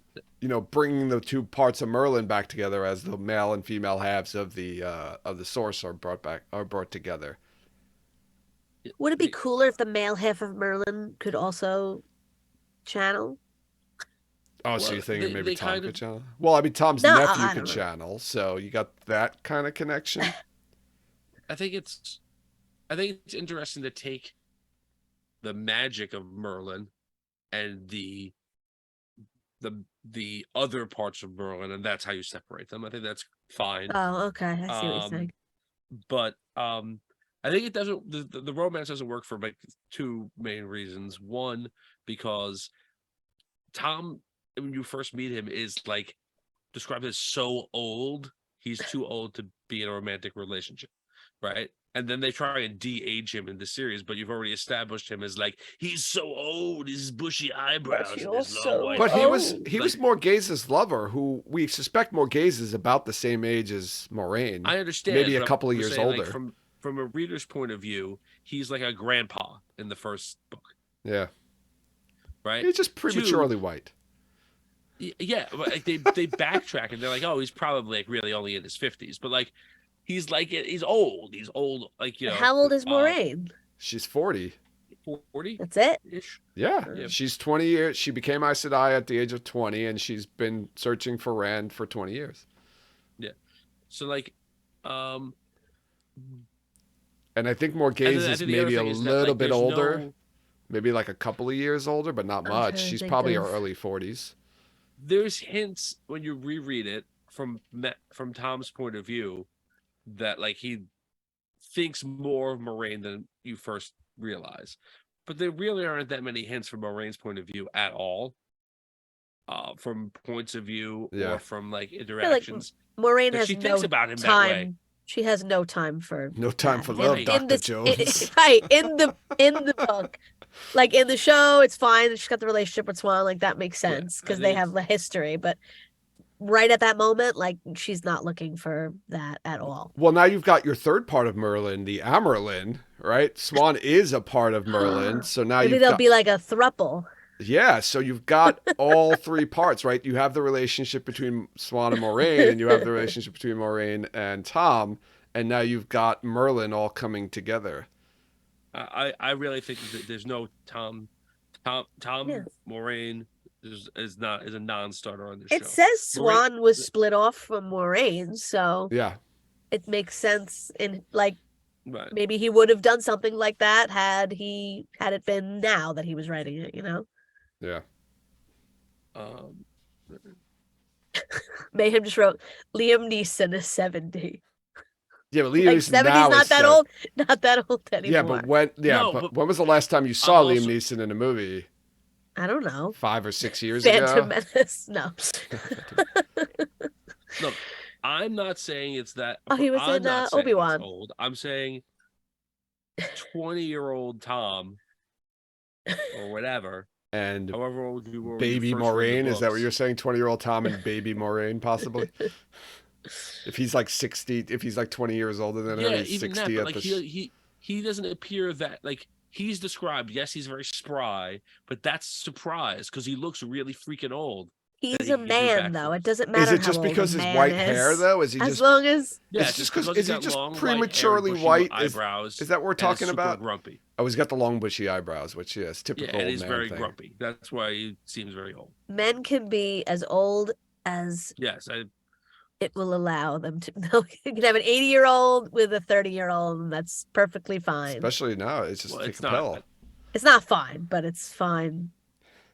bringing the two parts of Merlin back together as the male and female halves of the source are brought together. Would it be The, cooler if the male half of Merlin could also channel? Oh, so well, you're thinking maybe they Tom kind could of. channel? Well, I mean, Tom's No, nephew I could don't know. channel, so you got that kind of connection. I think it's. I think it's interesting to take the magic of Merlin and the other parts of Merlin, and that's how you separate them. I think that's fine. Oh, okay. I see what you're Um, saying. but I think it doesn't. The romance doesn't work for like two main reasons. One, because Tom, when you first meet him, is like described as so old. He's too old to be in a romantic relationship, right? And then they try and de-age him in the series, but you've already established him as like he's so old, his bushy But eyebrows and you're his long so white But he hair. was old. he Like was Morghase's lover, who we suspect Morghese is about the same age as Moraine, I understand, maybe a but couple of I'm years saying like older. from a reader's point of view, he's like a grandpa in the first book, Yeah, right? he's just Two, prematurely white. yeah, but like they backtrack and they're like, oh, he's probably like really only in his 50s, but like he's old. He's old, like But how old is Moraine? She's 40. 40 That's it. ish. Yeah, Yeah, she's 20 years. She became Aes Sedai at the age of 20, and she's been searching for Rand for 20 years. yeah. So like, um, And I think and Morghese then I is think the other maybe a thing is that little like bit there's older, no maybe like a couple of years older, but not I'm much. trying to She's think probably her of. early 40s. there's hints when you reread it from Tom's point of view that like he thinks more of Moraine than you first realize. But there really aren't that many hints from Moraine's point of view at all, from points of view Yeah, or from like I feel like interactions Moraine that has she thinks no about him that way. time. She has no time for no time that. for love, Right. In Dr. this, Jones. right in the book, like in the show, it's fine. She's got the relationship with Swan. Like that makes Yeah. sense I because they think have it's the history. But right at that moment, like she's not looking for that at all. Well, now you've got your third part of Merlin, the Amerlin, right? Swan is a part of Merlin, so now Maybe you've they'll got be like a thruple. yeah, so you've got all three parts, right? You have the relationship between Swan and Moraine, and you have the relationship between Moraine and Tom, and now you've got Merlin all coming together. I really think that there's no Yeah. Tom Moraine is a non-starter on this It show. says Moraine, Swan was split off from Moraine, so Yeah, it makes sense in like right? maybe he would have done something like that had it been now that he was writing it, you know? yeah. Um, Mayhem just wrote Liam Neeson is 70. Yeah, but Liam Like Neeson 70's now is not that set. old, not that old Yeah, anymore. no, but but when was the last time you I'm saw Liam also Neeson in a movie? I don't know. 5 or 6 years Phantom ago. Menace. No. look. I'm not saying it's that. Oh, he was I'm in not saying it's Obi-Wan. old. I'm saying 20-year-old Tom or whatever, And however old you were when you Baby first read the Moraine, is that what books. you're saying? 20-year-old Tom and Baby Moraine, possibly? If he's like 60, if he's like 20 years older than her, Yeah, he's even that, 60 but at like the. he doesn't appear that like he's described. Yes, he's very spry, but that's surprise because he looks really freaking old that He's he a can do man, though. It backflips. doesn't Is matter it how just old a because his man white hair, is. though? Is he As just. long as Is Yeah, it just just because. because Is he's he got just long white hair and prematurely bushy white? eyebrows Is that what we're and is talking super about? grumpy. Oh, he's got the long bushy eyebrows, which is Yeah, typical and old he's man very thing. grumpy. That's why he seems very old. men can be as old as Yes, it will allow them to. You can have an 80-year-old with a 30-year-old, and that's perfectly fine. Especially now, it's just well, take it's a not. pill. It's not fine, but it's fine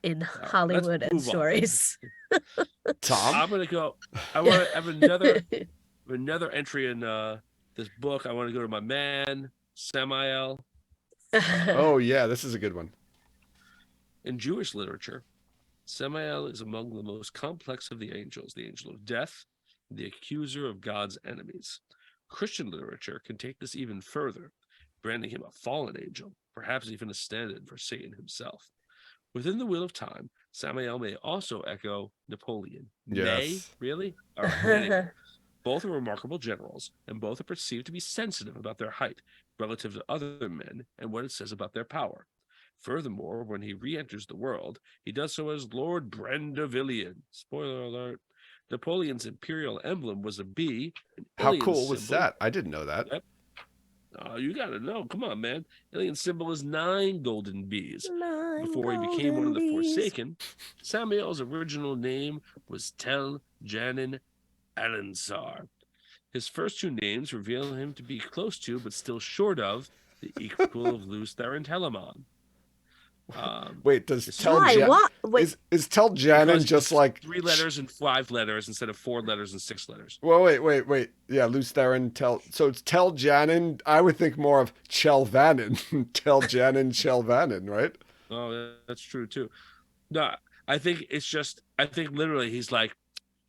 in All right, let's Hollywood and move on. stories. Tom? I'm gonna go. I want to have another entry in this book. I want to go to my man Samael. Oh, yeah, this is a good one. In Jewish literature, Samael is among the most complex of the angel of death, the accuser of God's enemies. Christian literature can take this even further, branding him a fallen angel, perhaps even a stand-in for Satan himself. Within the wheel of time, Samael may also echo Napoleon. May? Yes. Really? All right. Anyway, both are remarkable generals, and both are perceived to be sensitive about their height relative to other men and what it says about their power. Furthermore, when he re-enters the world, he does so as Lord Brandavillian. Spoiler alert. Napoleon's imperial emblem was a bee, an How alien cool was symbol. that? I didn't know that. Yep. Oh, you gotta know. Come on, man. Alien symbol is 9 golden bees. 9 Before he became one of golden the bees. Forsaken, Samuel's original name was Tel Janin Alansar. His first 2 names reveal him to be close to, but still short of, the equal of Luz Theron Telamon. Wait, does His Tell Why? surname, Jan What? Wait. is Tell Janin because just it's like 3 letters and 5 letters instead of 4 letters and 6 letters. Well, wait. Yeah, Luz Theron, so it's Tell Janin. I would think more of Chelvanin. Tell Janin, Chelvanin, right? Oh, that's true too. No, I think it's just. I think literally he's like,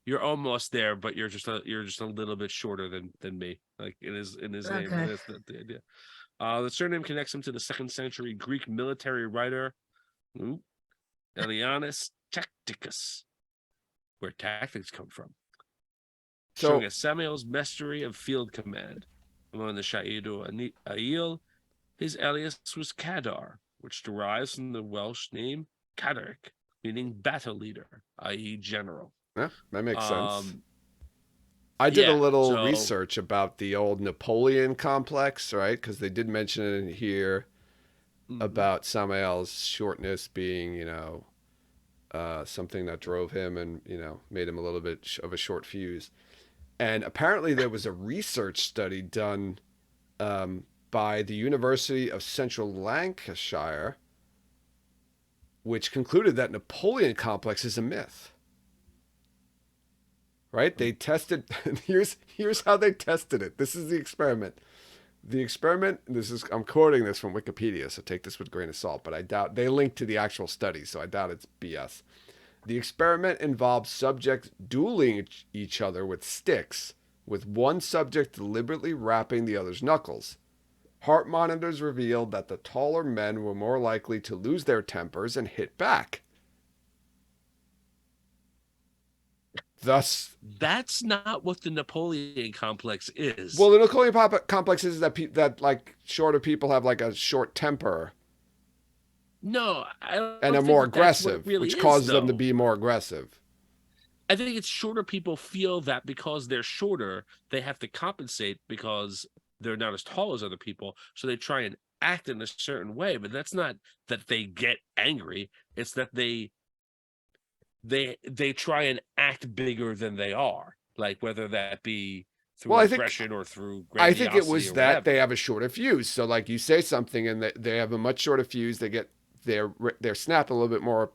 you're almost there, but you're just a little bit shorter than me. Like in his name. Okay. That's the idea. The surname connects him to the 2nd century Greek military writer Elianis Tacticus, where tactics come from, showing So, us Samuel's mastery of field command. Among the Shaidu Ail, his alias was Kadar, which derives from the Welsh name Caderic, meaning battle leader, i.e., general. yeah, that makes sense. Um, I did a yeah, little so research about the old Napoleon complex, right? Because they did mention it in here about Samael's shortness being, something that drove him and, made him a little bit of a short fuse. And apparently there was a research study done by the University of Central Lancashire, which concluded that Napoleon complex is a myth. Right? They tested. Here's how they tested it. This is the experiment. The experiment. I'm quoting this from Wikipedia, so take this with a grain of salt. But I doubt they linked to the actual study, so I doubt it's BS. The experiment involved subjects dueling each other with sticks, with one subject deliberately rapping the other's knuckles. Heart monitors revealed that the taller men were more likely to lose their tempers and hit back. Thus, that's not what the Napoleon complex is. well, the Napoleon complex is that like shorter people have like a short temper No, I don't and are think more that's what it aggressive, really which is, causes them to though. be more aggressive. I think it's shorter people feel that because they're shorter, they have to compensate because they're not as tall as other people. So they try and act in a certain way, but that's not that they get angry. It's that they try and act bigger than they are, like whether that be Well, through aggression or through I think it grandiosity was or that whatever. they have a shorter fuse. So like you say something and they have a much shorter fuse, they get their snap a little bit more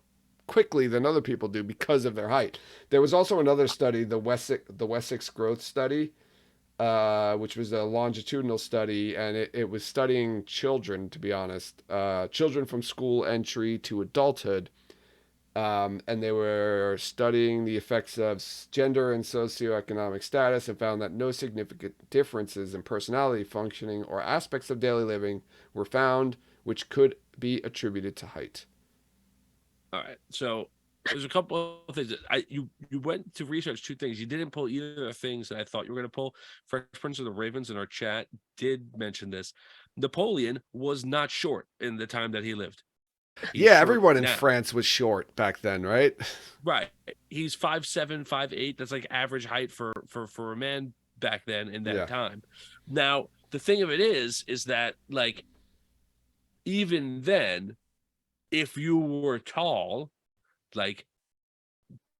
quickly than other people do because of their height. There was also another study, the Wessex growth study, which was a longitudinal study, and it was studying children. To be honest, children from school entry to adulthood. And they were studying the effects of gender and socioeconomic status and found that no significant differences in personality functioning or aspects of daily living were found, which could be attributed to height. All right, so there's a couple of things. You went to research 2 things. You didn't pull either of the things that I thought you were going to pull. Fresh Prince of the Ravens in our chat did mention this. Napoleon was not short in the time that he lived. He's Yeah, short everyone in now. France was short back then, right? Right. He's 5'7", 5'8". That's like average height for a man back then in that Yeah. time. Now, the thing of it is that like even then, if you were tall, like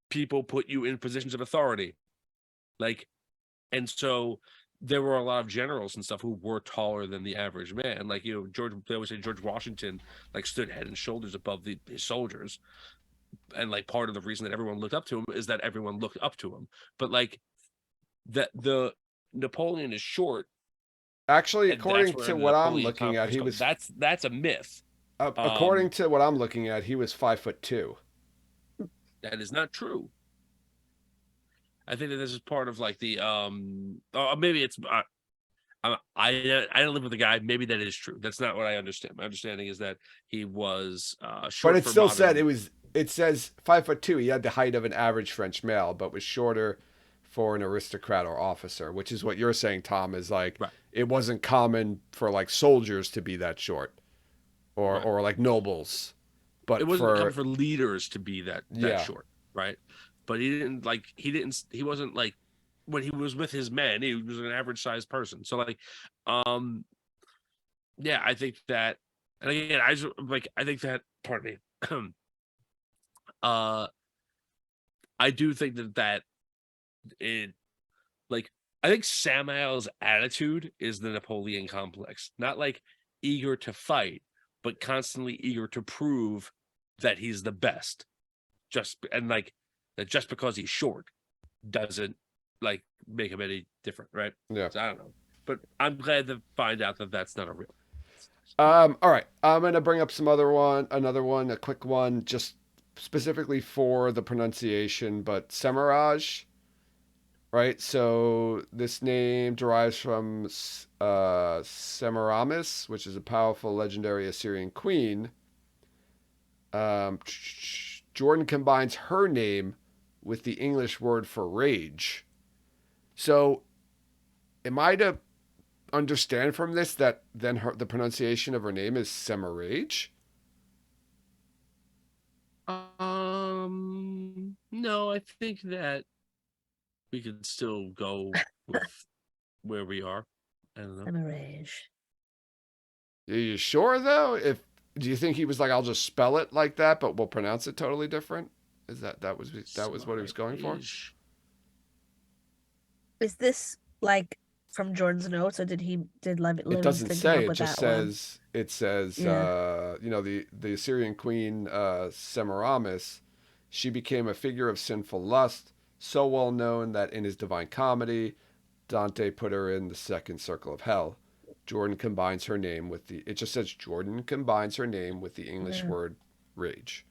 people put you in positions of authority. Like, and so there were a lot of generals and stuff who were taller than the average man. Like, they always say George Washington like stood head and shoulders above his soldiers. And like part of the reason that everyone looked up to him is that everyone looked up to him. But like that the Napoleon is short, Actually, and that's according where to the what I'm Napoleon looking at, complex he comes. was That's a myth. according to what I'm looking at, he was 5'2". That is not true. I think that this is part of like the maybe it's I don't live with the guy. Maybe that is true. That's not what I understand. My understanding is that he was But short it for still said modern. it says 5'2". He had the height of an average French male, but was shorter for an aristocrat or officer, which is what you're saying, Tom, is like Right, it wasn't common for like soldiers to be that short right. or like nobles. It But wasn't common for for leaders to be that yeah. short, right? But he wasn't like when he was with his men, he was an average sized person. So like, um, yeah, I think that, and again, I think that, pardon me, uh, I do think that it like I think Samael's attitude is the Napoleon complex, not like eager to fight, but constantly eager to prove that he's the best. Like that just because he's short doesn't like make him any different, right? Yeah. So I don't know, but I'm glad to find out that that's not a real. All right. I'm gonna bring up another one, a quick one, just specifically for the pronunciation. But Semiraj, right? So this name derives from Semiramis, which is a powerful legendary Assyrian queen. Um, Jordan combines her name with the English word for rage. So, am I to understand from this that then the pronunciation of her name is Semirage? No, I think that we could still go with where we are. I don't know. I'm a rage. Are you sure though? If do you think he was like, I'll just spell it like that, but we'll pronounce it totally different? Is that was what he was going for? Is this like from Jordan's notes, or did It doesn't Livingston come say. up It with just that one? says it says Yeah. the Assyrian queen Semiramis, she became a figure of sinful lust, so well known that in his Divine Comedy, Dante put her in the second circle of hell. Jordan combines her name with the. It just says Jordan combines her name with the English Yeah. word rage.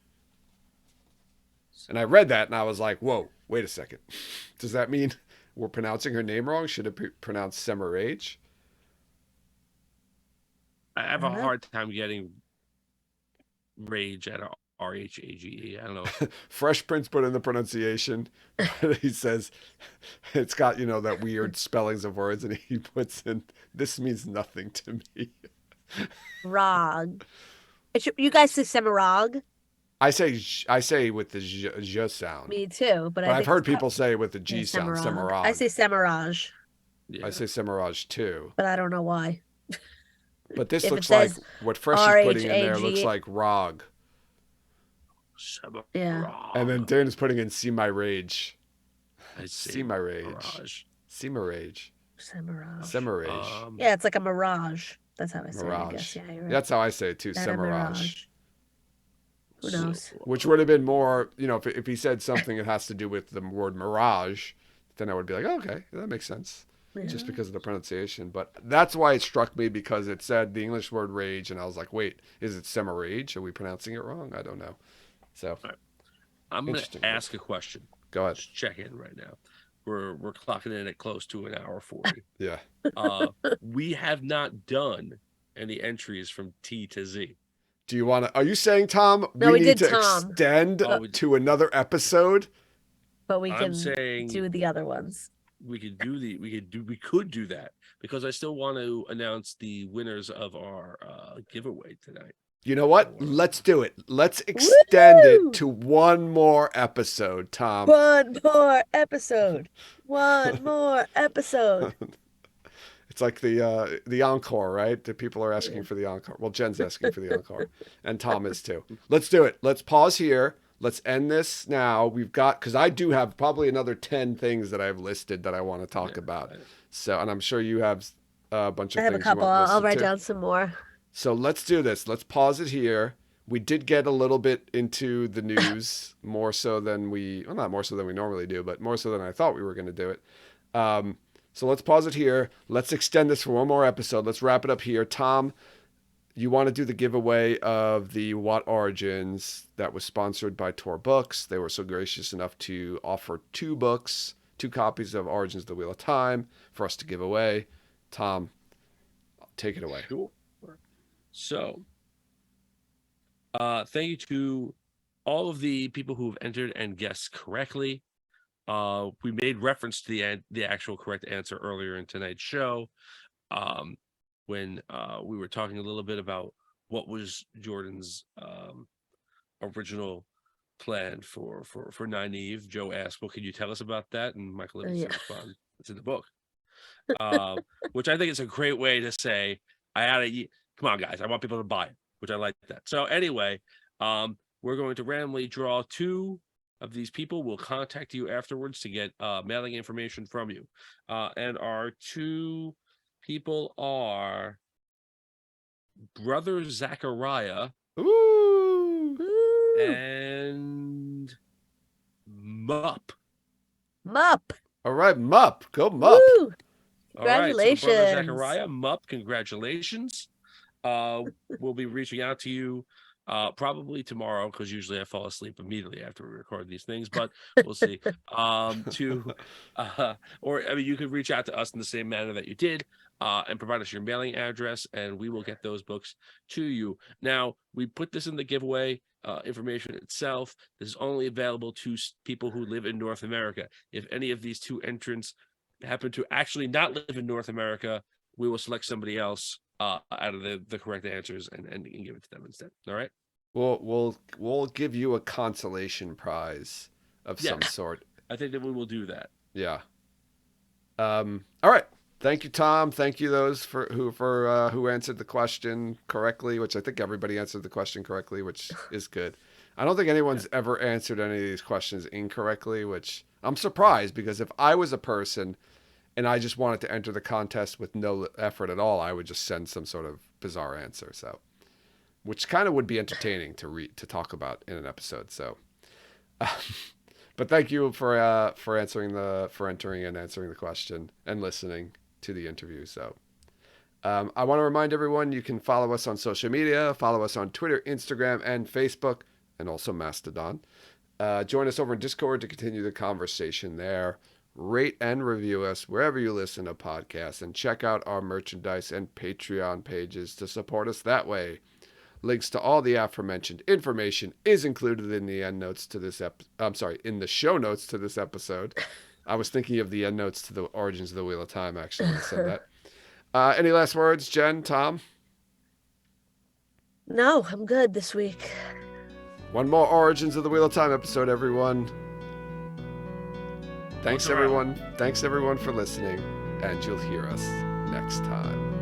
And I read that and I was like, whoa, wait a second. Does that mean we're pronouncing her name wrong? Should it be pronounced Semirage? I I have a don't know. hard time getting rage at RHAGE. I don't know. Fresh Prince put in the pronunciation, but he says it's got, that weird spellings of words, and he puts in, this means nothing to me. Rog. You guys say Semirog? I say with the j sound, Me too, but but I I've think heard people say it with the yeah, G sound, Semirog. I Semirag. say Semiraj, Yeah. I say Semiraj too. but I don't know why. But this If it looks like says what Fresh is putting in there looks RHAG, like Rog. yeah, And then Dan is putting in See My Rage. I See say My Rage. Mirage. See My Rage. Semiraj. Semirage. Yeah, it's like a mirage. That's how I say it, I guess. Mirage. Yeah, you're right. That's how I say it too, That a Semirage. mirage. Who So, knows? Which would have been more, if he said something that has to do with the word mirage, then I would be like, oh, okay, that makes sense. Yeah. Just because of the pronunciation. But that's why it struck me, because it said the English word rage, and I was like, wait, is it semirage? Are we pronouncing it wrong? I don't know. So, right. I'm going to ask a question. Go ahead. Just check in right now. We're clocking in at close to an hour 40. Yeah. We have not done any entries from T to Z. Do you want to? Are you saying, Tom, No, we need did to Tom. extend to another episode? But we I'm can saying do the other ones. we could do that, because I still want to announce the winners of our giveaway tonight. You know what? Let's do it. Let's extend Woo! it to one more episode, Tom. One more episode. One more episode. It's like the encore, right? The people are asking for the encore. Well, Jen's asking for the encore, and Tom is too. Let's do it. Let's pause here. Let's end this now. We've got, because I do have probably another 10 things that I've listed that I want to talk about. So, and I'm sure you have a bunch of I have a things you couple. want I'll listed write too. down some more. So let's do this. Let's pause it here. We did get a little bit into the news, more so than not more so than we normally do, but more so than I thought we were going to do it. So let's pause it here. Let's extend this for one more episode. Let's wrap it up here. Tom, you want to do the giveaway of the What Origins that was sponsored by Tor Books. They were so gracious enough to offer 2 books, 2 copies of Origins of the Wheel of Time for us to give away. Tom, take it away. Sure. So, thank you to all of the people who've entered and guessed correctly. We made reference to the actual correct answer earlier in tonight's show, when we were talking a little bit about what was Jordan's original plan for Nynaeve. Joe asked, "What can you tell us about that?" And Michael Livingston responded, "It's in the book," which I think is a great way to say, come on, guys, I want people to buy it, which I like that. So anyway, we're going to randomly draw 2 of these people. We'll contact you afterwards to get mailing information from you. And our 2 people are Brother Zachariah Ooh. and Mup. All right, Mup. Go Mup. Woo! Congratulations. All right, so Brother Zachariah, Mup, congratulations. We'll be reaching out to you probably tomorrow, because usually I fall asleep immediately after we record these things, but we'll see. You could reach out to us in the same manner that you did, and provide us your mailing address, and we will get those books to you. Now, we put this in the giveaway information itself. This is only available to people who live in North America. If any of these 2 entrants happen to actually not live in North America, we will select somebody else out of the correct answers and give it to them instead. All right. We'll give you a consolation prize of some sort. I think that we will do that. Yeah. All right. Thank you, Tom. Thank you those who answered the question correctly, which I think everybody answered the question correctly, which is good. I don't think anyone's ever answered any of these questions incorrectly, which I'm surprised, because if I was a person and I just wanted to enter the contest with no effort at all, I would just send some sort of bizarre answer. So, which kind of would be entertaining to talk about in an episode. So, but thank you for entering and answering the question and listening to the interview. So, I want to remind everyone you can follow us on social media. Follow us on Twitter, Instagram, and Facebook, and also Mastodon. Join us over in Discord to continue the conversation there. Rate and review us wherever you listen to podcasts, and check out our merchandise and Patreon pages to support us that way. Links to all the aforementioned information is included in the end notes to this in the show notes to this episode. I was thinking of the end notes to the Origins of the Wheel of Time, actually, when I said that. Any last words, Jen, Tom? No, I'm good this week. One more Origins of the Wheel of Time episode, everyone. Thanks, everyone. Thanks, everyone, for listening, and you'll hear us next time.